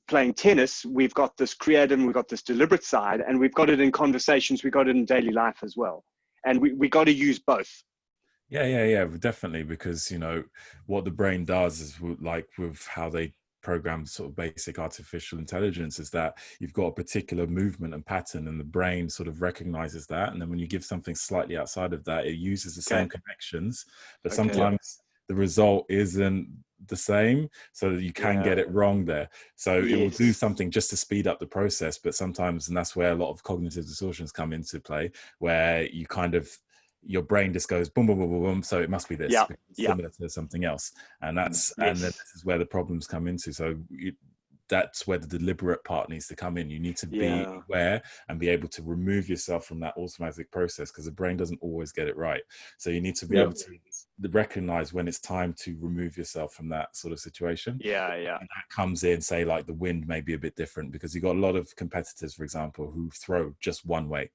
Speaker 2: playing tennis, we've got this creative and we've got this deliberate side, and we've got it in conversations, we've got it in daily life as well. And we got to use both.
Speaker 1: Yeah, definitely. Because, what the brain does is like with how they program sort of basic artificial intelligence is that you've got a particular movement and pattern, and the brain sort of recognizes that. And then when you give something slightly outside of that, it uses the same connections, but sometimes the result isn't the same, so that you can get it wrong there. So it will do something just to speed up the process, but sometimes, and that's where a lot of cognitive distortions come into play, where you kind of, your brain just goes boom, boom, boom, boom, boom. So it must be this, similar to something else. And that's, and then this is where the problems come into. So that's where the deliberate part needs to come in. You need to be aware and be able to remove yourself from that automatic process, because the brain doesn't always get it right. So you need to be able to recognize when it's time to remove yourself from that sort of situation. And that comes in, say, like the wind may be a bit different, because you've got a lot of competitors, for example, who throw just one way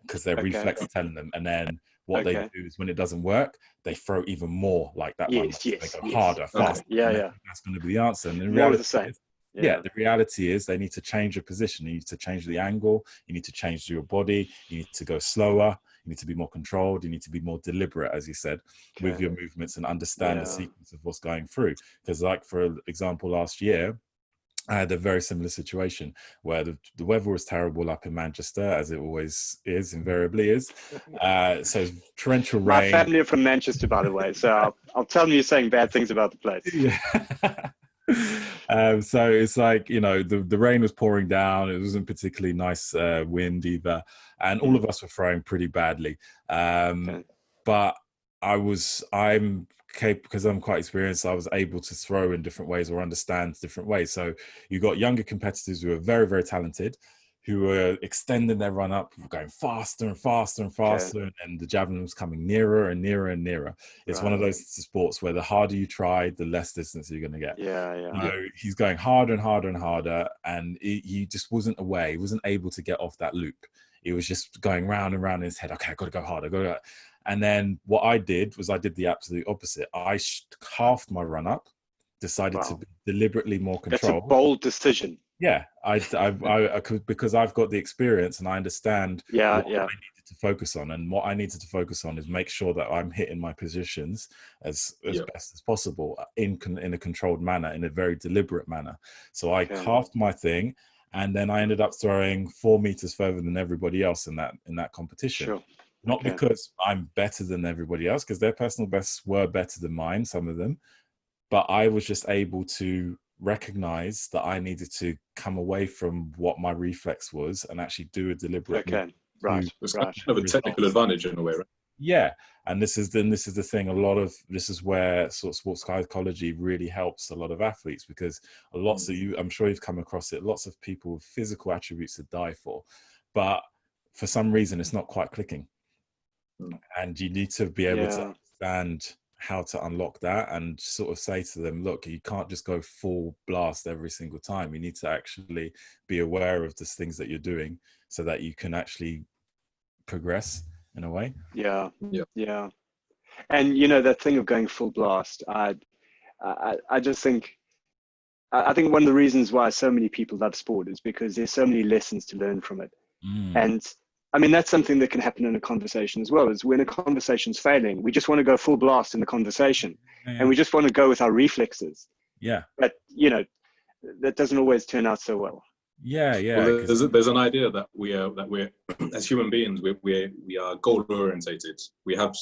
Speaker 1: because their reflex are telling them. And then what they do is when it doesn't work, they throw even more like that one. They go harder, faster. That's going to be the answer. And in reality, the reality is they need to change your position. You need to change the angle. You need to change your body. You need to go slower. You need to be more controlled. You need to be more deliberate, as you said, with your movements, and understand the sequence of what's going through. Because, like, for example, last year, I had a very similar situation where the weather was terrible up in Manchester, as it always is, invariably is. So torrential rain.
Speaker 2: My family are from Manchester, by the way, so I'll tell you saying bad things about the place.
Speaker 1: So it's like, the rain was pouring down. It wasn't particularly nice wind either, and all of us were throwing pretty badly. But because I'm quite experienced, I was able to throw in different ways or understand different ways. So you got younger competitors who are very, very talented, who are extending their run up, going faster and faster and faster, and the javelin was coming nearer and nearer and nearer. It's one of those sports where the harder you try, the less distance you're going to get. He's going harder and harder and harder, and he just wasn't aware. He wasn't able to get off that loop. He was just going round and round in his head. Okay, I've got to go harder. And then what I did was I did the absolute opposite. I halved my run up, decided to be deliberately more controlled.
Speaker 2: That's a bold decision.
Speaker 1: Yeah, I could, because I've got the experience and I understand what I needed to focus on. And what I needed to focus on is make sure that I'm hitting my positions as best as possible in a controlled manner, in a very deliberate manner. So I halved my thing, and then I ended up throwing 4 meters further than everybody else in that competition. Not because I'm better than everybody else, because their personal bests were better than mine, some of them, but I was just able to recognize that I needed to come away from what my reflex was and actually do a deliberate
Speaker 3: It's kind of a technical advantage in a way, right?
Speaker 1: Yeah, and this is the thing. This is where sort of sports psychology really helps a lot of athletes, because lots of I'm sure you've come across it, lots of people with physical attributes to die for, but for some reason it's not quite clicking. And you need to be able to understand how to unlock that and sort of say to them, look, you can't just go full blast every single time. You need to actually be aware of the things that you're doing so that you can actually progress in a way.
Speaker 2: Yeah. And that thing of going full blast, I just think, I think one of the reasons why so many people love sport is because there's so many lessons to learn from it. And I mean, that's something that can happen in a conversation as well, is when a conversation's failing, we just want to go full blast in the conversation and we just want to go with our reflexes. But, that doesn't always turn out so well.
Speaker 3: Well, there's an idea that we're as human beings, we are goal orientated. We have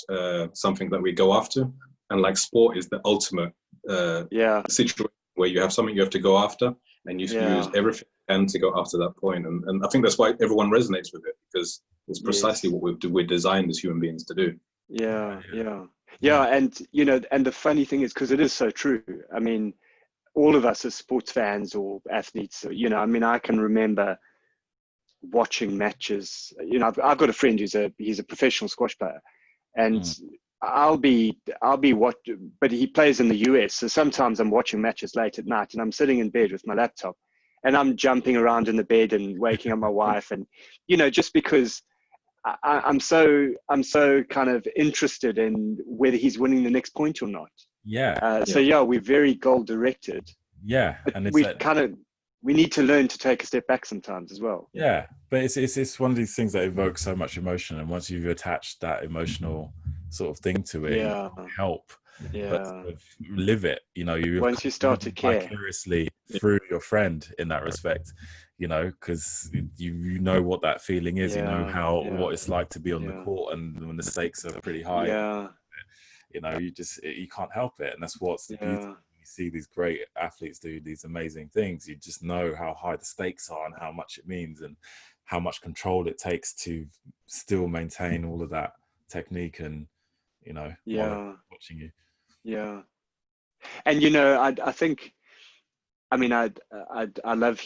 Speaker 3: something that we go after, and like sport is the ultimate situation where you have something you have to go after, and you use everything to go after that point. And I think that's why everyone resonates with it, because it's precisely what we're designed as human beings to do.
Speaker 2: And and the funny thing is, because it is so true, I mean, all of us as sports fans or athletes, I mean, I can remember watching matches. I've got a friend he's a professional squash player, and I'll be but he plays in the US. So sometimes I'm watching matches late at night and I'm sitting in bed with my laptop and I'm jumping around in the bed and waking up my wife. And, just because I'm so kind of interested in whether he's winning the next point or not.
Speaker 1: Yeah.
Speaker 2: So we're very goal directed.
Speaker 1: Yeah. And it's
Speaker 2: we need to learn to take a step back sometimes as well.
Speaker 1: Yeah. But it's one of these things that evokes so much emotion. And once you've attached that emotional sort of thing to it, it can help. But sort of live it,
Speaker 2: once you start to care
Speaker 1: vicariously through your friend in that respect, because you know what that feeling is, what it's like to be on the court, and when the stakes are pretty high, you can't help it. And that's what's the beauty. You see these great athletes do these amazing things, you just know how high the stakes are and how much it means and how much control it takes to still maintain all of that technique and while watching you.
Speaker 2: And I think, I love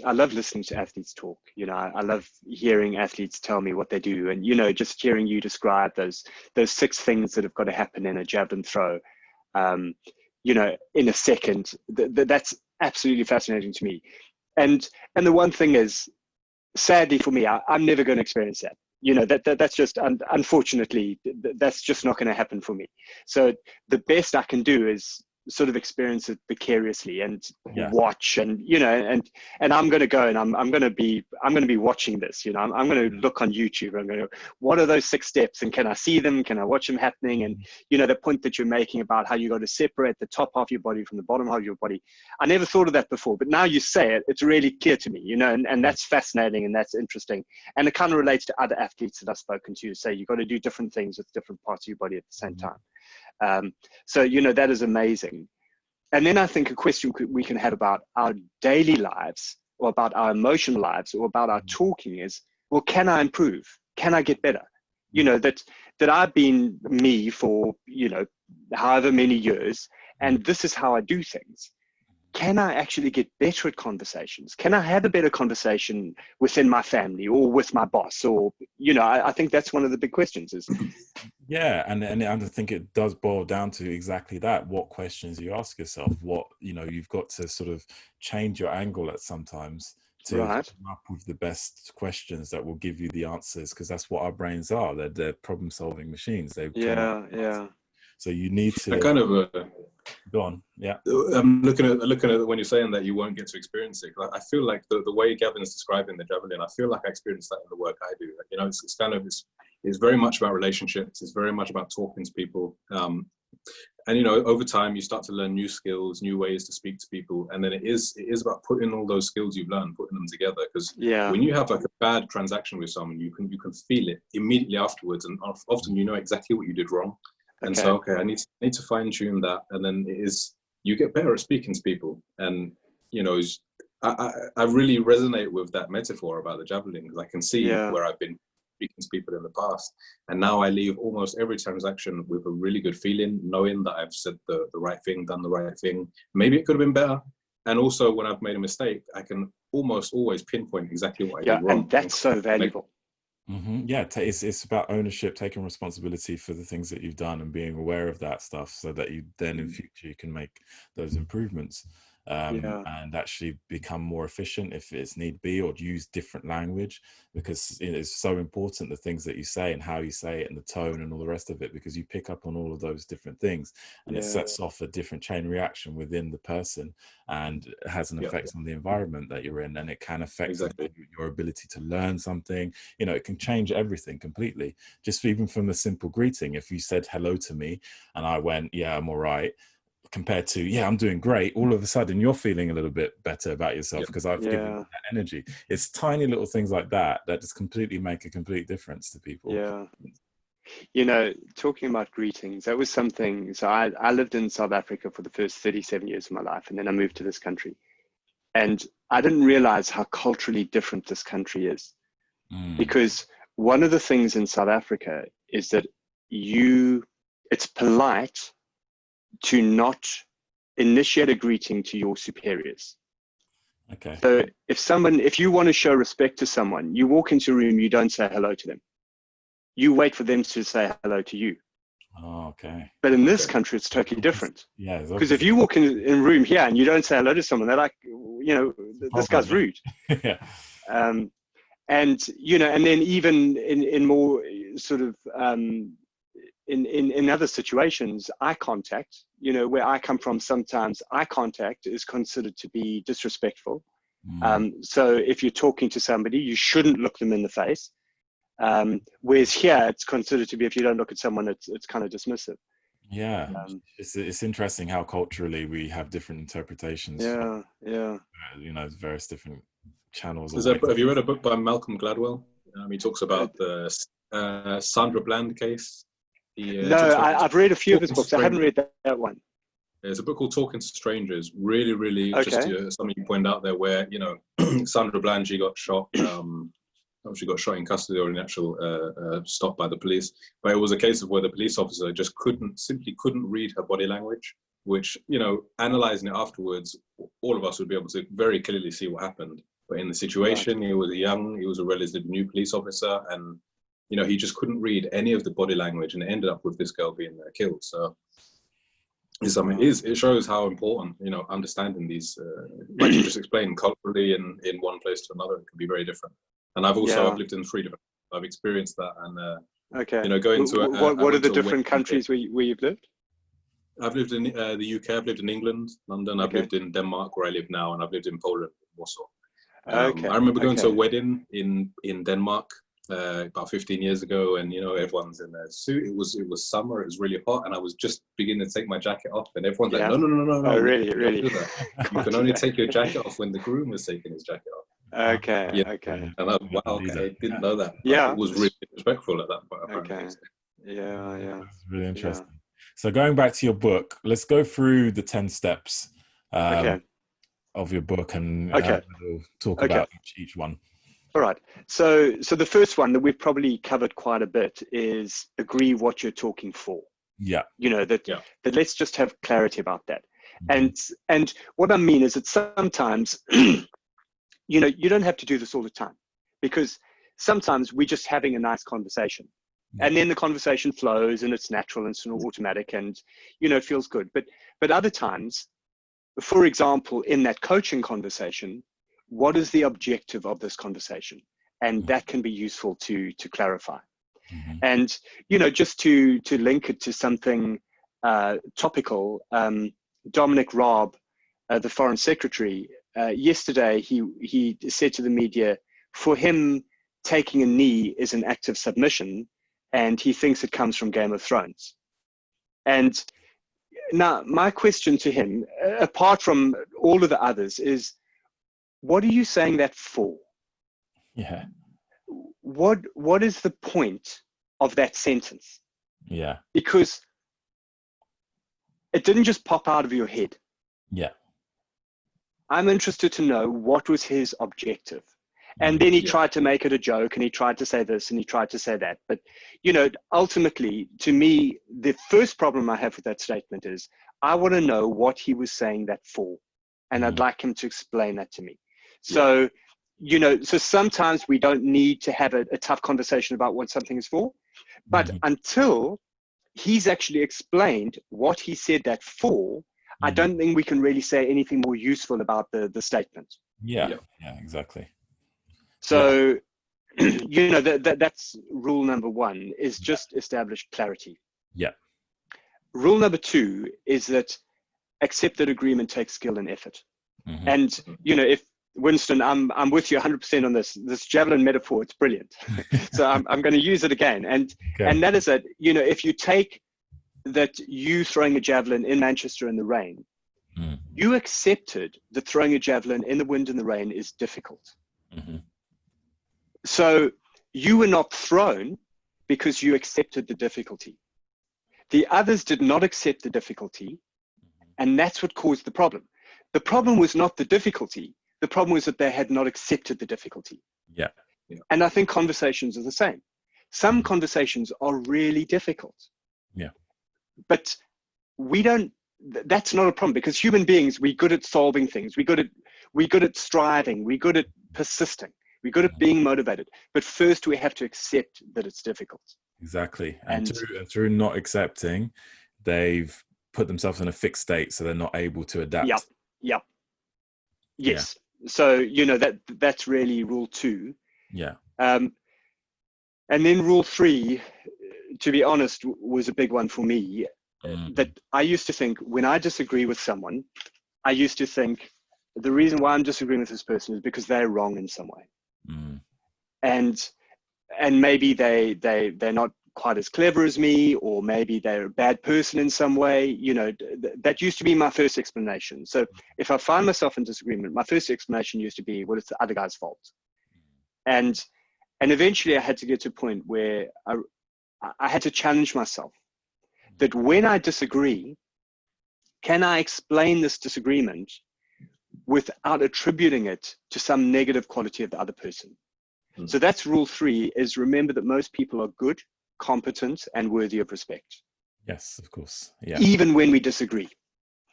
Speaker 2: I love listening to athletes talk. I love hearing athletes tell me what they do, and just hearing you describe those 6 things that have got to happen in a javelin throw in a second. That's absolutely fascinating to me. And the one thing is, sadly for me, I'm never going to experience that. That's just, unfortunately, that's just not going to happen for me. So the best I can do is sort of experience it vicariously and watch, and I'm going to go and I'm going to be watching this. I'm going to look on YouTube. I'm going to, what are those 6 steps, and can I see them? Can I watch them happening? And the point that you're making about how you got to separate the top half of your body from the bottom half of your body, I never thought of that before, but now you say it, it's really clear to me. And that's fascinating and that's interesting, and it kind of relates to other athletes that I've spoken to. Say you got to do different things with different parts of your body at the same time. So that is amazing. And then I think a question we can have about our daily lives, or about our emotional lives, or about our talking is, well, can I improve? Can I get better? That I've been me for however many years, and this is how I do things. Can I actually get better at conversations? Can I have a better conversation within my family or with my boss? Or, I think that's one of the big questions is.
Speaker 1: Yeah. And I think it does boil down to exactly that. What questions you ask yourself, what, you've got to sort of change your angle at sometimes to come up with the best questions that will give you the answers. Because that's what our brains are. They're problem solving machines. So you need to go on. Yeah.
Speaker 3: I'm looking at when you're saying that you won't get to experience it. I feel like the way Gavin is describing the javelin, I feel like I experience that in the work I do. It's very much about relationships. It's very much about talking to people. And over time you start to learn new skills, new ways to speak to people, and then it is about putting all those skills you've learned, putting them together. Because when you have like a bad transaction with someone, you can feel it immediately afterwards, and often you know exactly what you did wrong. And so, I need to fine tune that, and then you get better at speaking to people. And I really resonate with that metaphor about the javelin, because I can see where I've been speaking to people in the past, and now I leave almost every transaction with a really good feeling, knowing that I've said the right thing, done the right thing. Maybe it could have been better. And also, when I've made a mistake, I can almost always pinpoint exactly what I did wrong.
Speaker 2: And that's so valuable.
Speaker 1: Yeah, it's about ownership, taking responsibility for the things that you've done and being aware of that stuff, so that you then in future you can make those improvements. And actually become more efficient if it's need be, or use different language, because it's so important, the things that you say and how you say it and the tone and all the rest of it, because you pick up on all of those different things, and it sets off a different chain reaction within the person, and it has an effect on the environment that you're in, and it can affect your ability to learn something. It can change everything completely, just even from a simple greeting. If you said hello to me and I went, yeah, I'm all right, compared to, yeah, I'm doing great, all of a sudden you're feeling a little bit better about yourself because I've given you that energy. It's tiny little things like that just completely make a complete difference to people.
Speaker 2: Talking about greetings, that was something. So I lived in South Africa for the first 37 years of my life, and then I moved to this country, and I didn't realize how culturally different this country is. Because one of the things in South Africa is that it's polite to not initiate a greeting to your superiors.
Speaker 1: Okay.
Speaker 2: So if you want to show respect to someone, you walk into a room, you don't say hello to them. You wait for them to say hello to you.
Speaker 1: Oh, okay.
Speaker 2: But in this country, it's totally different.
Speaker 1: Yeah, it's
Speaker 2: Because if
Speaker 1: opposite.
Speaker 2: you walk in a room here and you don't say hello to someone, they're like, this guy's
Speaker 1: Problem.
Speaker 2: rude.
Speaker 1: Yeah.
Speaker 2: And and then even in more sort of in other situations, eye contact, where I come from, sometimes eye contact is considered to be disrespectful. So if you're talking to somebody, you shouldn't look them in the face. Whereas here, it's considered to be, if you don't look at someone, it's kind of dismissive.
Speaker 1: Yeah, it's interesting how culturally we have different interpretations.
Speaker 2: Yeah, yeah.
Speaker 1: Various different channels.
Speaker 3: Have you read a book by Malcolm Gladwell? He talks about the Sandra Bland case.
Speaker 2: No, I've read a few of his books. I haven't read that one.
Speaker 3: There's a book called Talking to Strangers. Really, really,
Speaker 2: Okay.
Speaker 3: just something you point out there, where Sandra Bland, she got shot. She got shot in custody or an actual stop by the police. But it was a case of where the police officer just simply couldn't read her body language, which, analyzing it afterwards, all of us would be able to very clearly see what happened. But in the situation, right. He was a relatively new police officer, and, he just couldn't read any of the body language, and it ended up with this girl being killed. So it shows how important, understanding these, like you just explained, culturally in one place to another, it can be very different. And I've lived in 3 different. I've experienced that, and
Speaker 2: going to. What are the different countries where you've lived?
Speaker 3: I've lived in the UK. I've lived in England, London. I've lived in Denmark, where I live now, and I've lived in Poland, Warsaw. I remember going to a wedding in Denmark about 15 years ago, and everyone's in their suit. It was summer. It was really hot, and I was just beginning to take my jacket off, and everyone's like, "No, no, no, no, no!
Speaker 2: Oh, really?
Speaker 3: You can only take your jacket off when the groom was taking his jacket off."
Speaker 2: Okay.
Speaker 3: And I didn't know that.
Speaker 2: Yeah,
Speaker 3: it was really respectful at that point.
Speaker 2: Okay. Yeah.
Speaker 1: It's really interesting. So going back to your book, let's go through the 10 steps of your book, and we'll talk about each one.
Speaker 2: All right. So the first one that we've probably covered quite a bit is agree what you're talking for.
Speaker 1: Yeah.
Speaker 2: That let's just have clarity about that. And what I mean is that sometimes, you don't have to do this all the time, because sometimes we're just having a nice conversation, and then the conversation flows and it's natural and it's automatic, and, it feels good. But other times, for example, in that coaching conversation, what is the objective of this conversation? And that can be useful to clarify. And, just to link it to something topical, Dominic Raab, the Foreign Secretary, yesterday, he said to the media, for him, taking a knee is an act of submission, and he thinks it comes from Game of Thrones. And now my question to him, apart from all of the others, is, what are you saying that for?
Speaker 1: Yeah.
Speaker 2: What is the point of that sentence?
Speaker 1: Yeah.
Speaker 2: Because it didn't just pop out of your head.
Speaker 1: Yeah.
Speaker 2: I'm interested to know what was his objective. And then he tried to make it a joke, and he tried to say this and he tried to say that. But, ultimately, to me, the first problem I have with that statement is I want to know what he was saying that for. And I'd like him to explain that to me. So, so sometimes we don't need to have a tough conversation about what something is for. But until he's actually explained what he said that for, I don't think we can really say anything more useful about the statement.
Speaker 1: Yeah, exactly.
Speaker 2: So, that's rule number 1, is just establish clarity.
Speaker 1: Yeah.
Speaker 2: Rule number 2 is that accepted agreement takes skill and effort. And, if Winston, I'm with you 100% on this javelin metaphor, it's brilliant. So I'm going to use it again. And that is that, if you take that you throwing a javelin in Manchester in the rain, you accepted that throwing a javelin in the wind and the rain is difficult. So you were not thrown because you accepted the difficulty. The others did not accept the difficulty, and that's what caused the problem. The problem was not the difficulty. The problem was that they had not accepted the difficulty.
Speaker 1: Yeah.
Speaker 2: And I think conversations are the same. Some conversations are really difficult.
Speaker 1: Yeah.
Speaker 2: But we don't that's not a problem, because human beings, we're good at solving things. We're good at striving. We're good at persisting. We're good at being motivated. But first we have to accept that it's difficult.
Speaker 1: Exactly. And through not accepting, they've put themselves in a fixed state, so they're not able to adapt.
Speaker 2: Yep. Yes. Yeah. So, that's really rule 2.
Speaker 1: Yeah.
Speaker 2: And then rule 3, to be honest, was a big one for me. That I used to think, when I disagree with someone, I used to think the reason why I'm disagreeing with this person is because they're wrong in some way. And maybe they're not quite as clever as me, or maybe they're a bad person in some way. That used to be my first explanation. So if I find myself in disagreement, my first explanation used to be, well, it's the other guy's fault. And eventually I had to get to a point where I had to challenge myself, that when I disagree, can I explain this disagreement without attributing it to some negative quality of the other person? So that's rule 3, is remember that most people are good, competent, and worthy of respect.
Speaker 1: Yes, of course. Yeah.
Speaker 2: Even when we disagree.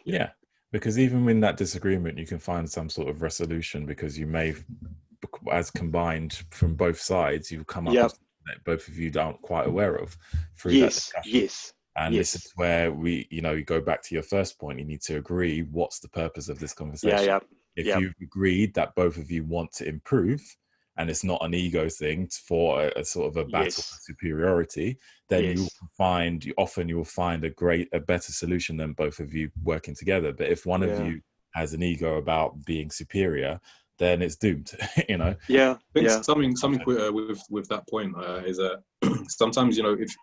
Speaker 1: Yeah. Because even in that disagreement, you can find some sort of resolution, because you may, as combined from both sides, you've come up with something that both of you aren't quite aware of through that discussion.
Speaker 2: Yes.
Speaker 1: And this is where you go back to your first point. You need to agree, what's the purpose of this conversation? If you've agreed that both of you want to improve, and it's not an ego thing for a sort of a battle for superiority, then you will find a better solution than both of you working together. But if one of you has an ego about being superior, then it's doomed. I
Speaker 3: think something with that point is that sometimes,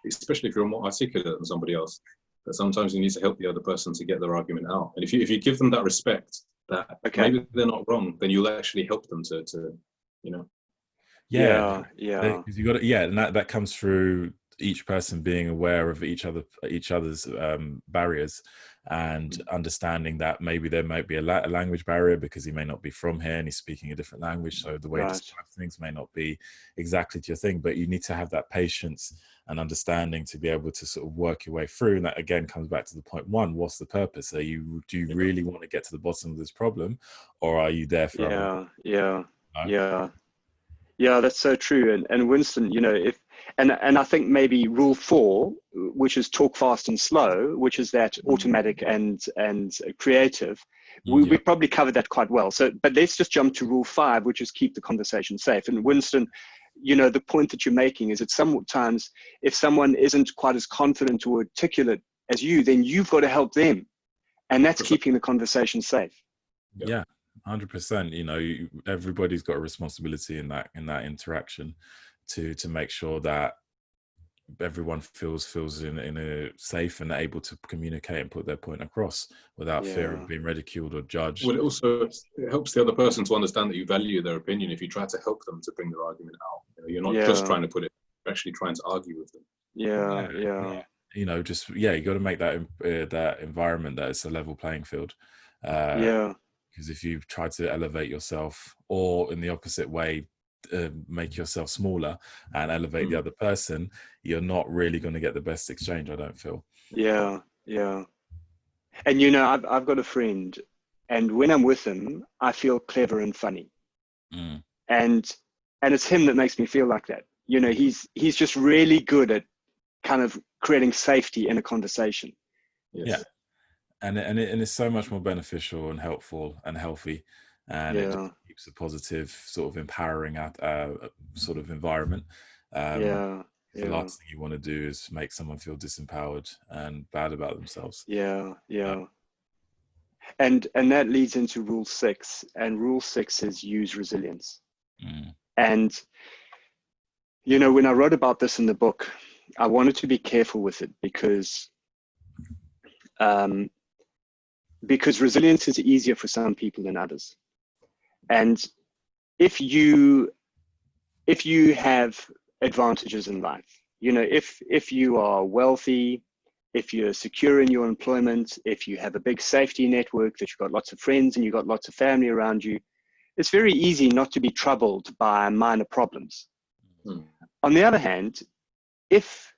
Speaker 3: especially if you're more articulate than somebody else, that sometimes you need to help the other person to get their argument out. And if you give them that respect, that maybe they're not wrong, then you'll actually help them to
Speaker 1: because you got to, and that comes through each person being aware of each other's barriers, and understanding that maybe there might be a language barrier, because he may not be from here and he's speaking a different language, so the way he describes things may not be exactly to your thing. But you need to have that patience and understanding to be able to sort of work your way through. And that again comes back to the point 1: what's the purpose? Do you really want to get to the bottom of this problem, or are you there for
Speaker 2: Yeah, that's so true. And Winston, and I think maybe rule 4, which is talk fast and slow, which is that automatic and creative, we probably covered that quite well. So, but let's just jump to rule 5, which is keep the conversation safe. And Winston, the point that you're making is that sometimes if someone isn't quite as confident or articulate as you, then you've got to help them. And that's keeping the conversation safe.
Speaker 1: Yeah. 100%. Everybody's got a responsibility in that interaction to make sure that everyone feels in a safe and able to communicate and put their point across without fear of being ridiculed or judged.
Speaker 3: Well, it helps the other person to understand that you value their opinion if you try to help them to bring their argument out. You're not just trying to put it, you're actually trying to argue with them.
Speaker 2: You
Speaker 1: got to make that environment that it's a level playing field. Because if you try to elevate yourself, or in the opposite way, make yourself smaller and elevate the other person, you're not really going to get the best exchange, I don't feel.
Speaker 2: Yeah. And I've got a friend, and when I'm with him, I feel clever and funny. And it's him that makes me feel like that. He's just really good at kind of creating safety in a conversation.
Speaker 1: Yeah. And it's so much more beneficial and helpful and healthy, and it just keeps a positive sort of empowering sort of environment. The last thing you want to do is make someone feel disempowered and bad about themselves.
Speaker 2: And that leads into rule 6, and rule 6 is use resilience. And when I wrote about this in the book, I wanted to be careful with it, because resilience is easier for some people than others. And if you have advantages in life, if you are wealthy, if you're secure in your employment, if you have a big safety network, that you've got lots of friends and you've got lots of family around you, it's very easy not to be troubled by minor problems. On the other hand, if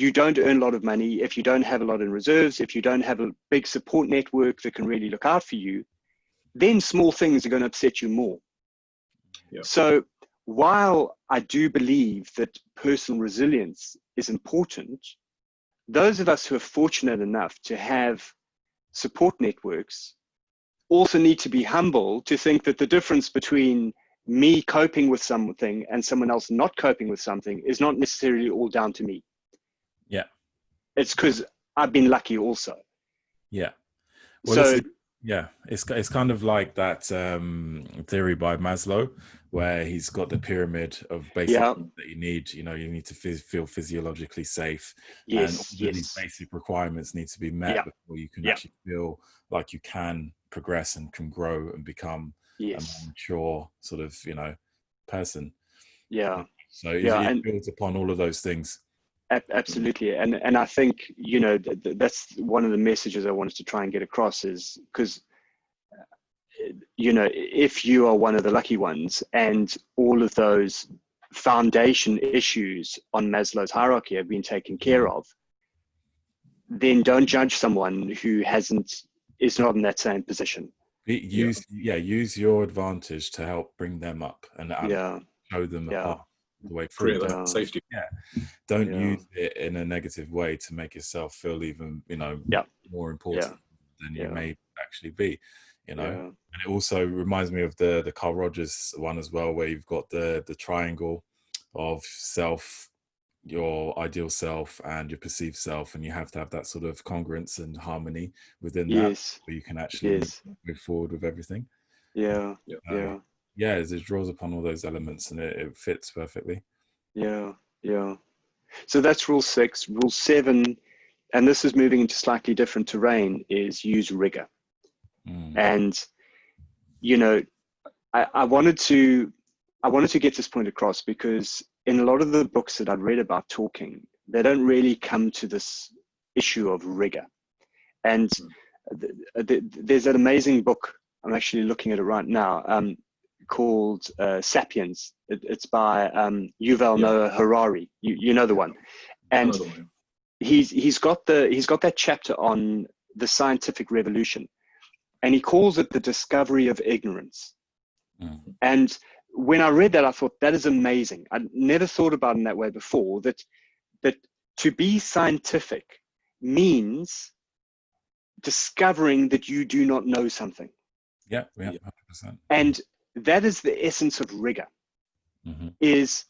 Speaker 2: you don't earn a lot of money, if you don't have a lot in reserves, if you don't have a big support network that can really look out for you, then small things are going to upset you more.
Speaker 3: Yeah.
Speaker 2: So while I do believe that personal resilience is important, those of us who are fortunate enough to have support networks also need to be humble to think that the difference between me coping with something and someone else not coping with something is not necessarily all down to me.
Speaker 1: Yeah.
Speaker 2: It's because I've been lucky also.
Speaker 1: Yeah. Well,
Speaker 2: So
Speaker 1: it's kind of like that theory by Maslow, where he's got the pyramid of basic needs that you need. You know, you need to feel physiologically safe, and all of these basic requirements need to be met before you can actually feel like you can progress and can grow and become a more mature sort of, you know, person. So it builds upon all of those things.
Speaker 2: Absolutely. And I think, you know, that's one of the messages I wanted to try and get across, is because, you know, if you are one of the lucky ones and all of those foundation issues on Maslow's hierarchy have been taken care of, then don't judge someone who is not in that same position.
Speaker 1: Use your advantage to help bring them up and show them a path the way through.
Speaker 3: Create that safety.
Speaker 1: Don't use it in a negative way to make yourself feel even, you know, more important than you may actually be, you know. And it also reminds me of the Carl Rogers one as well, where you've got the triangle of self, your ideal self and your perceived self, and you have to have that sort of congruence and harmony within that, where you can actually move forward with everything. It draws upon all those elements and it fits perfectly.
Speaker 2: So that's rule 6. Rule 7, and this is moving into slightly different terrain, is use rigor. And, you know, I wanted to get this point across because in a lot of the books that I've read about talking, they don't really come to this issue of rigor. And there's an amazing book, I'm actually looking at it right now, called Sapiens. It's by Yuval Noah Harari. You know the one. And he's got that chapter on the scientific revolution, and he calls it the discovery of ignorance. And when I read that, I thought, that is amazing. I'd never thought about it in that way before, that to be scientific means discovering that you do not know something.
Speaker 1: 100%.
Speaker 2: And that is the essence of rigor, is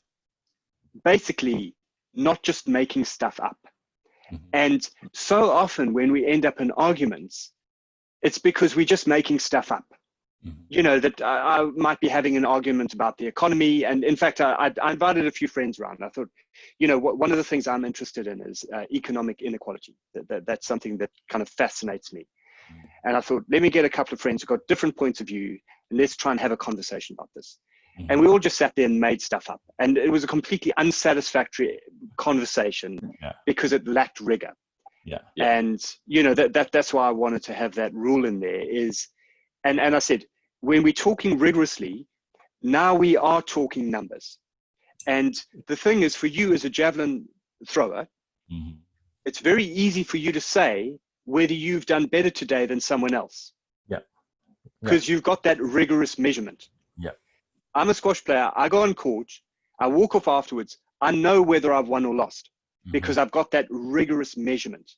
Speaker 2: basically not just making stuff up. And so often when we end up in arguments, it's because we're just making stuff up. You know, that I might be having an argument about the economy. And in fact, I invited a few friends around. I thought, you know, one of the things I'm interested in is economic inequality. That's something that kind of fascinates me. And I thought, let me get a couple of friends who've got different points of view, and let's try and have a conversation about this. And we all just sat there and made stuff up. And it was a completely unsatisfactory conversation because it lacked rigor. And, you know, that's why I wanted to have that rule in there is, and I said, when we're talking rigorously, now we are talking numbers. And the thing is, for you as a javelin thrower, it's very easy for you to say whether you've done better today than someone else. Because you've got that rigorous measurement. I'm a squash player. I go on court. I walk off afterwards. I know whether I've won or lost because I've got that rigorous measurement.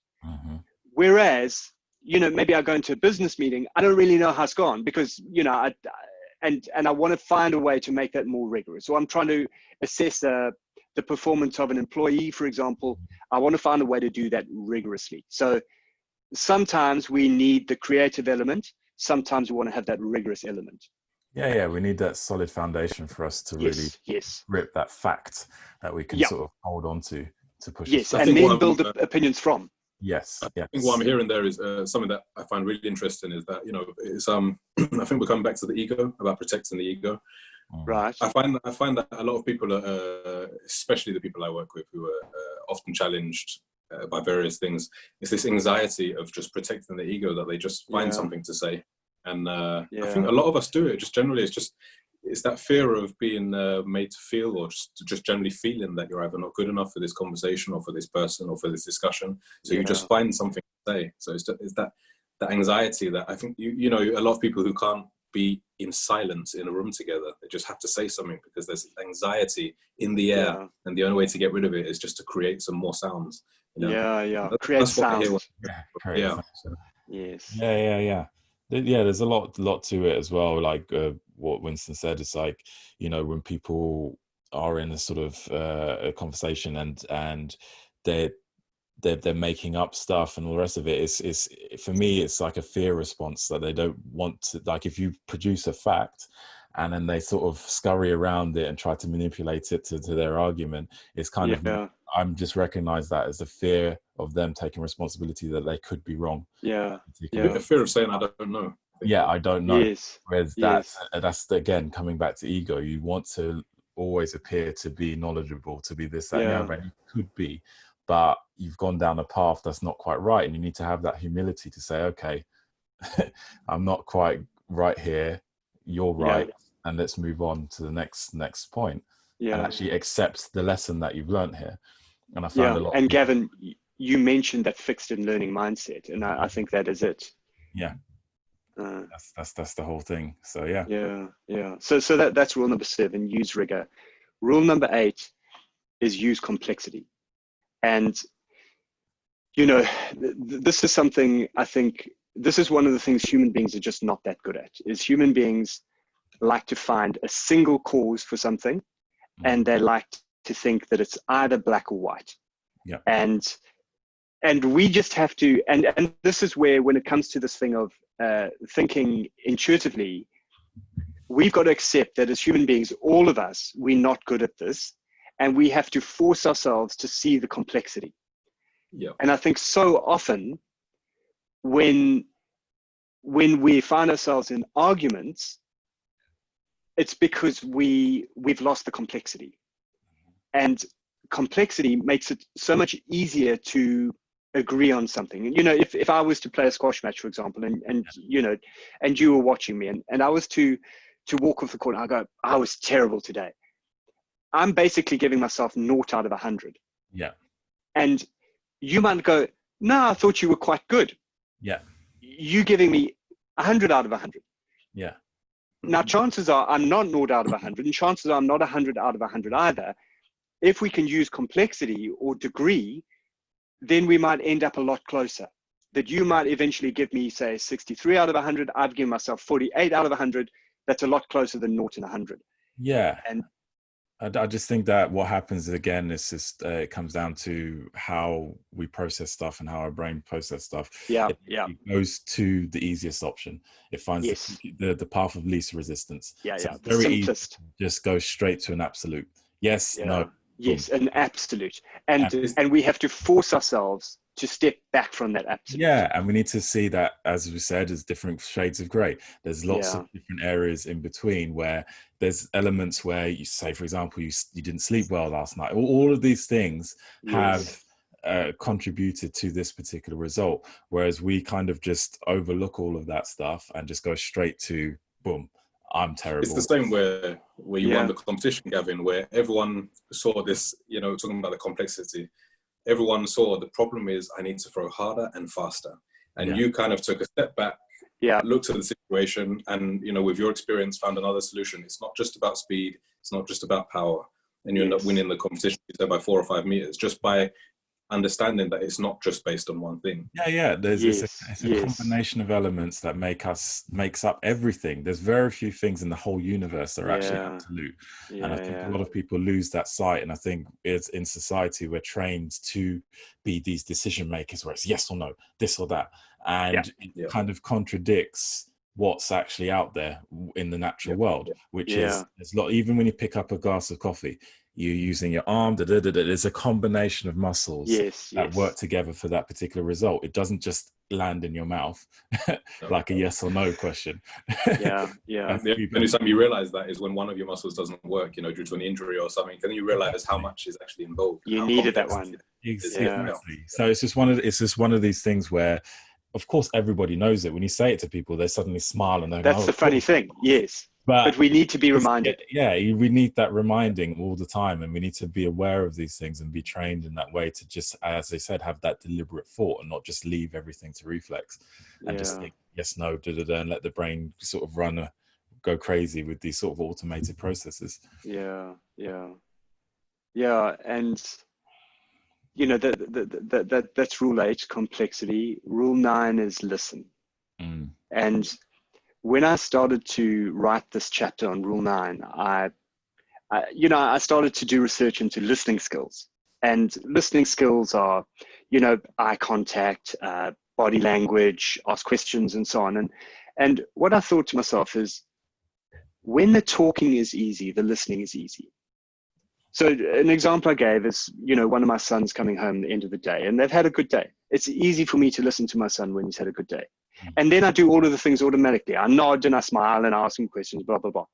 Speaker 2: Whereas, you know, maybe I go into a business meeting, I don't really know how it's gone because, you know, I want to find a way to make that more rigorous. So I'm trying to assess the performance of an employee, for example. I want to find a way to do that rigorously. So sometimes we need the creative element. Sometimes we want to have that rigorous element.
Speaker 1: We need that solid foundation for us to really grip that fact that we can sort of hold on to push us.
Speaker 2: And then build opinions from.
Speaker 3: I think what I'm hearing there is something that I find really interesting is that, you know, it's I think we're coming back to the ego, about protecting the ego.
Speaker 2: Right.
Speaker 3: I find that a lot of people, especially the people I work with, who are often challenged by various things, is this anxiety of just protecting the ego, that they just find something to say. And I think a lot of us do it. Just generally, it's just it's that fear of being made to feel, or just generally feeling that you're either not good enough for this conversation or for this person or for this discussion. So you just find something to say. So it's that anxiety that I think, you know, a lot of people who can't be in silence in a room together, they just have to say something because there's anxiety in the air, and the only way to get rid of it is just to create some more sounds. You know?
Speaker 2: Create sounds.
Speaker 1: Yes. Yeah. There's a lot to it as well. Like what Winston said, it's like, you know, when people are in a sort of a conversation and they're making up stuff and all the rest of it, is for me, it's like a fear response that they don't want to, like, if you produce a fact and then they sort of scurry around it and try to manipulate it to their argument, it's kind of, I'm just recognize that as the fear of them taking responsibility that they could be wrong.
Speaker 3: The fear of saying I don't know.
Speaker 1: I don't know. Whereas that's again coming back to ego. You want to always appear to be knowledgeable, to be this, that, and the other, and you could be, but you've gone down a path that's not quite right, and you need to have that humility to say, okay, I'm not quite right here, you're right, and let's move on to the next point, and actually accept the lesson that you've learned here. And I found a lot.
Speaker 2: And Gavin, you mentioned that fixed and learning mindset, and I think that is it.
Speaker 1: That's the whole thing. So
Speaker 2: So that's rule number 7, use rigor. Rule number 8 is use complexity. And you know, this is something, I think this is one of the things human beings are just not that good at, is human beings like to find a single cause for something, and they like to think that it's either black or white. And we just have to, and this is where, when it comes to this thing of thinking intuitively, we've got to accept that as human beings, all of us, we're not good at this, and we have to force ourselves to see the complexity. And I think so often when we find ourselves in arguments, it's because we've lost the complexity. And complexity makes it so much easier to agree on something. And, you know, if I was to play a squash match, for example, and you know, and you were watching me, and I was to walk off the court, and I go, I was terrible today. I'm basically giving myself 0 out of 100. And you might go, no, I thought you were quite good. You giving me 100 out of 100. Now, chances are I'm not 0 out of 100, and chances are I'm not 100 out of 100 either. If we can use complexity or degree, then we might end up a lot closer. That you might eventually give me, say, 63 out of 100. I've given myself 48 out of 100. That's a lot closer than 0 and 100.
Speaker 1: And I just think that what happens again is just it comes down to how we process stuff and how our brain processes stuff. It goes to the easiest option. It finds the path of least resistance. So it's very simplest. Easy to just go straight to an absolute. No.
Speaker 2: Yes, an absolute. And we have to force ourselves to step back from that absolute.
Speaker 1: And we need to see that, as we said, there's different shades of grey. There's lots of different areas in between where there's elements where you say, for example, you didn't sleep well last night. All of these things have contributed to this particular result, whereas we kind of just overlook all of that stuff and just go straight to, boom, I'm terrible.
Speaker 3: It's the same where you won the competition, Gavin, where everyone saw this, you know, talking about the complexity. Everyone saw the problem is I need to throw harder and faster. And you kind of took a step back, looked at the situation, and, you know, with your experience, found another solution. It's not just about speed. It's not just about power. And you end up winning the competition by 4 or 5 meters just by understanding that it's not just based on one thing.
Speaker 1: It's a combination of elements that makes up everything. There's very few things in the whole universe that are actually absolute, and I think a lot of people lose that sight. And I think it's in society we're trained to be these decision makers where it's yes or no, this or that, and it kind of contradicts what's actually out there in the natural world, which is there's a lot. Even when you pick up a glass of coffee, you're using your arm. There's a combination of muscles that work together for that particular result. It doesn't just land in your mouth like a yes or no question.
Speaker 3: The only time you realize that is when one of your muscles doesn't work, you know, due to an injury or something. Then you realize how much is actually involved.
Speaker 2: You needed that one.
Speaker 1: Exactly. So it's just one of these things where, of course, everybody knows it. When you say it to people, they suddenly smile and they go,
Speaker 2: that's the funny thing. But we need to be reminded.
Speaker 1: Yeah, we need that reminding all the time, and we need to be aware of these things and be trained in that way to just, as I said, have that deliberate thought and not just leave everything to reflex and just think yes, no, and let the brain sort of go crazy with these sort of automated processes.
Speaker 2: Yeah, and that's rule 8, complexity. Rule 9 is listen. And when I started to write this chapter on rule 9, I started to do research into listening skills. And listening skills are, eye contact, body language, ask questions, and so on. And what I thought to myself is, when the talking is easy, the listening is easy. So an example I gave is, one of my sons coming home at the end of the day, and they've had a good day. It's easy for me to listen to my son when he's had a good day. And then I do all of the things automatically. I nod and I smile and I ask him questions, blah, blah, blah.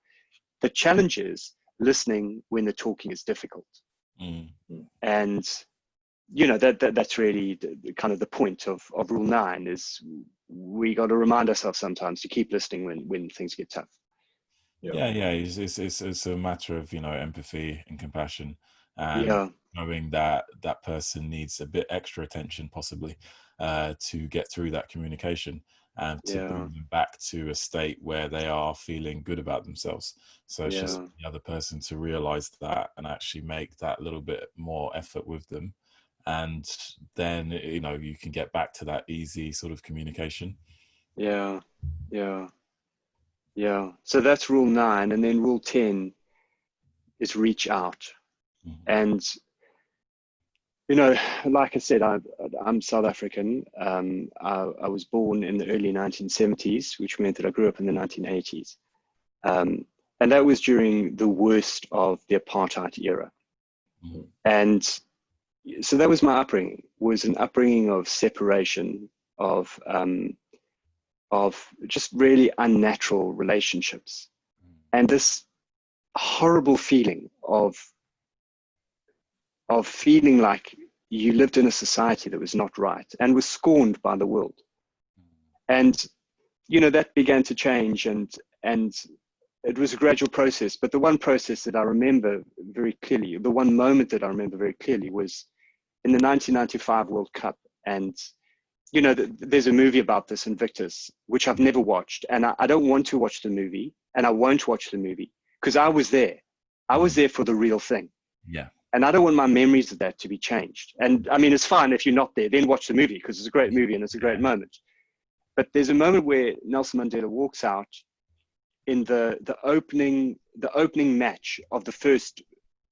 Speaker 2: The challenge is listening when the talking is difficult. And, that's really kind of the point of rule 9 is we got to remind ourselves sometimes to keep listening when things get tough.
Speaker 1: Yeah. It's a matter of, empathy and compassion, and knowing that that person needs a bit extra attention possibly to get through that communication and to bring them back to a state where they are feeling good about themselves. So it's just the other person to realize that and actually make that little bit more effort with them. And then, you can get back to that easy sort of communication.
Speaker 2: Yeah. So that's rule 9. And then rule 10 is reach out. And, like I said, I'm South African. I was born in the early 1970s, which meant that I grew up in the 1980s. And that was during the worst of the apartheid era. And so that was my upbringing, was an upbringing of separation, of just really unnatural relationships. And this horrible feeling of feeling like you lived in a society that was not right and was scorned by the world. And, that began to change, and it was a gradual process. But the one process that I remember very clearly, the one moment that I remember very clearly, was in the 1995 World Cup. And, there's a movie about this, Invictus, which I've never watched. And I don't want to watch the movie, and I won't watch the movie because I was there. I was there for the real thing.
Speaker 1: Yeah.
Speaker 2: And I don't want my memories of that to be changed. And I mean, it's fine if you're not there, then watch the movie because it's a great movie and it's a great moment. But there's a moment where Nelson Mandela walks out in the opening match of the first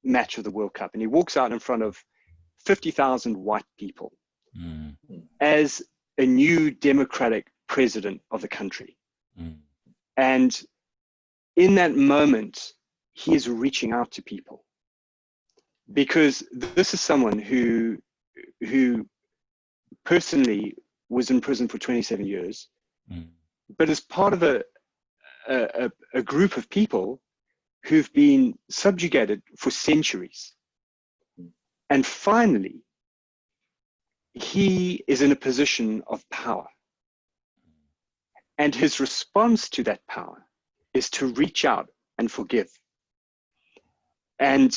Speaker 2: match of the World Cup. And he walks out in front of 50,000 white people as a new democratic president of the country. And in that moment, he is reaching out to people, because this is someone who personally was in prison for 27 years, but as part of a group of people who've been subjugated for centuries. And finally, he is in a position of power. And his response to that power is to reach out and forgive. And,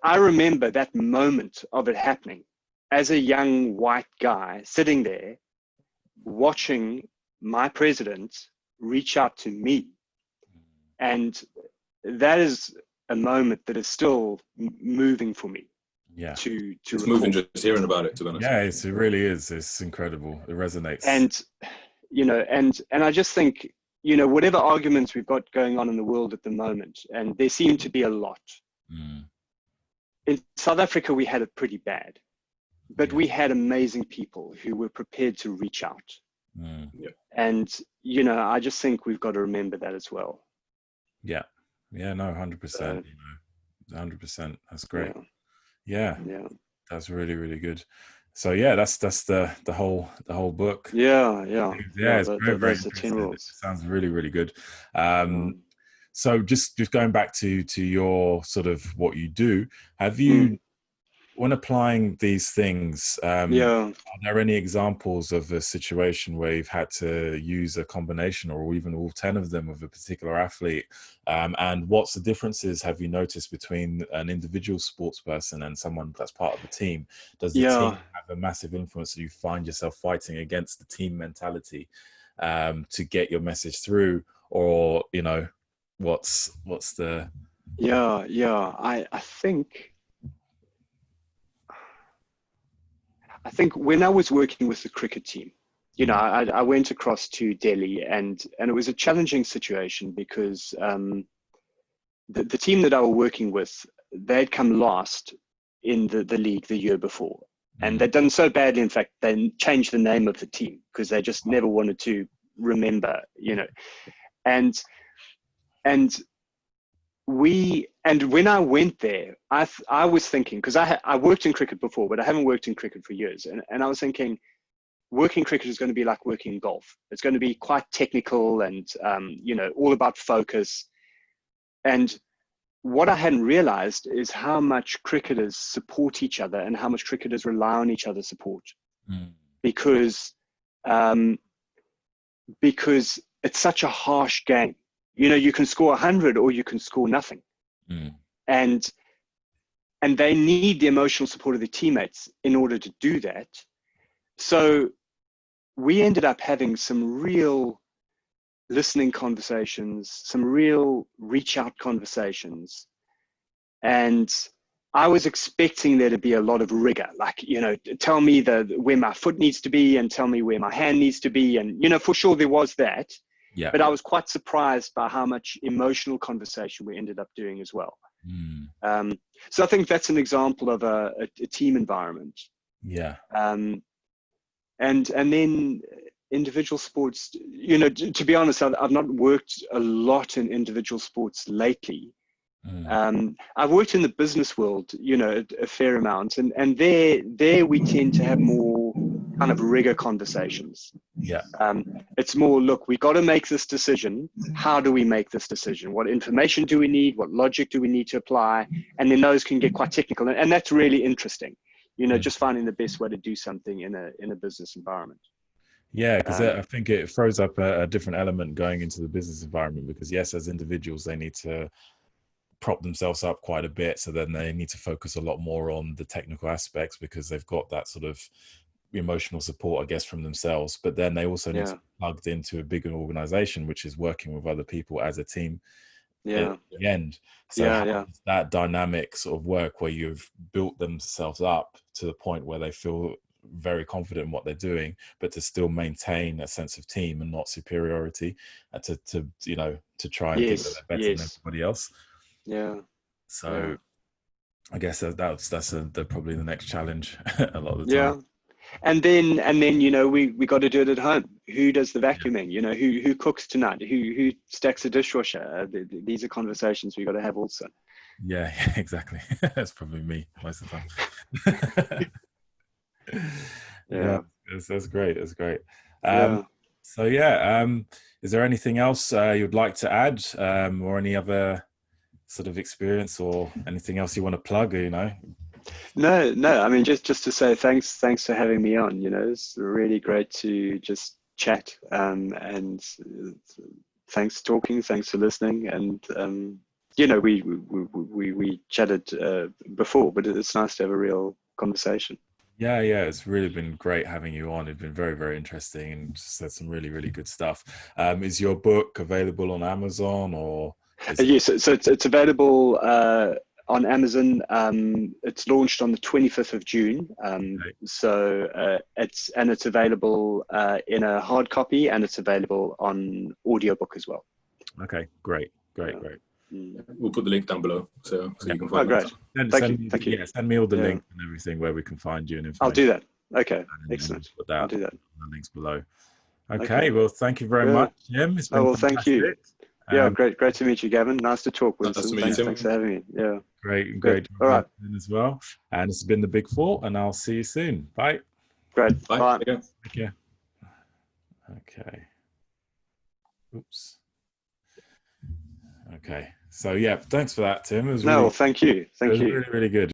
Speaker 2: I remember that moment of it happening as a young white guy sitting there watching my president reach out to me. And that is a moment that is still moving for me.
Speaker 1: Yeah.
Speaker 3: It's moving just hearing about it, to be honest.
Speaker 1: Yeah, it really is. It's incredible. It resonates.
Speaker 2: And, and I just think, whatever arguments we've got going on in the world at the moment, and there seem to be a lot. In South Africa, we had it pretty bad, but we had amazing people who were prepared to reach out. And, I just think we've got to remember that as well. Yeah.
Speaker 1: Yeah, no, 100%. 100%. That's great. Yeah. That's really, really good. So yeah, that's the whole book.
Speaker 2: Yeah.
Speaker 1: It's very, very interesting. It sounds really, really good. So just going back to your sort of what you do, have you when applying these things,
Speaker 2: Yeah.
Speaker 1: are there any examples of a situation where you've had to use a combination or even all 10 of them with a particular athlete? And what's the differences have you noticed between an individual sports person and someone that's part of a team? Does the
Speaker 2: Yeah.
Speaker 1: team have a massive influence? Do you find yourself fighting against the team mentality to get your message through? Or, you know, what's the...
Speaker 2: Yeah. I think when I was working with the cricket team, you know, I went across to Delhi, and it was a challenging situation because the team that I was working with, they'd come last in the league the year before. And they'd done so badly, in fact, they changed the name of the team because they just never wanted to remember, you know. And when I went there, I was thinking, because I worked in cricket before, but I haven't worked in cricket for years. And I was thinking, working cricket is going to be like working golf. It's going to be quite technical and, you know, all about focus. And what I hadn't realized is how much cricketers support each other and how much cricketers rely on each other's support, because it's such a harsh game. You know, you can score 100 or you can score nothing. And they need the emotional support of their teammates in order to do that. So we ended up having some real listening conversations, some real reach out conversations. And I was expecting there to be a lot of rigor, like, you know, tell me where my foot needs to be and tell me where my hand needs to be. And, you know, for sure there was that.
Speaker 1: Yeah.
Speaker 2: But I was quite surprised by how much emotional conversation we ended up doing as well. So I think that's an example of a team environment.
Speaker 1: Yeah.
Speaker 2: And then individual sports, you know, to be honest, I've not worked a lot in individual sports lately. I've worked in the business world, you know, a fair amount, and there we tend to have more kind of rigor conversations.
Speaker 1: Yeah.
Speaker 2: It's more, look, we got to make this decision. How do we make this decision? What information do we need? What logic do we need to apply? And then those can get quite technical, and that's really interesting. You know, just finding the best way to do something in a business environment.
Speaker 1: Yeah, because I think it throws up a different element going into the business environment, because yes, as individuals, they need to prop themselves up quite a bit. So then they need to focus a lot more on the technical aspects because they've got that sort of emotional support, I guess, from themselves. But then they also need to be plugged into a bigger organization, which is working with other people as a team at the end. So how does that dynamic sort of work where you've built themselves up to the point where they feel very confident in what they're doing, but to still maintain a sense of team and not superiority, to you know, to try and think that they're better than everybody else. So I guess that's probably the next challenge a lot of the time.
Speaker 2: And then you know, we got to do it at home. Who does the vacuuming? You know, who cooks tonight? Who stacks the dishwasher? These are conversations we got to have also.
Speaker 1: Yeah, exactly. That's probably me most of the time. That's great. That's great. So is there anything else you'd like to add, or any other sort of experience or anything else you want to plug, or, you know?
Speaker 2: No. I mean, just to say thanks for having me on. You know, it's really great to just chat. And thanks for talking. Thanks for listening. And you know, we chatted before, but it's nice to have a real conversation.
Speaker 1: Yeah, it's really been great having you on. It's been very, very interesting and said some really, really good stuff. Is your book available on Amazon, or?
Speaker 2: Yes, so it's available on Amazon. It's launched on the 25th of June. So it's available in a hard copy, and it's available on audiobook as well.
Speaker 1: Okay, great.
Speaker 3: We'll put the link down below so you can find
Speaker 2: it. Thank you.
Speaker 1: Yeah, send me all the links and everything where we can find you and information.
Speaker 2: I'll do that. Okay, excellent.
Speaker 1: I'll do that. The links below. Okay, well, thank you very much, Jim. It's been fantastic.
Speaker 2: Thank you. Yeah, great to meet you, Gavin. Nice to talk, Winston.
Speaker 3: Nice to meet you,
Speaker 2: Thanks for having me. Yeah.
Speaker 1: Great.
Speaker 2: All right.
Speaker 1: As well. And this has been the Big Four, and I'll see you soon. Bye.
Speaker 2: Great. Bye.
Speaker 1: Take care. Okay. Oops. Okay. So yeah, thanks for that, Tim. It was
Speaker 2: thank you. Thank you.
Speaker 1: Really, really good.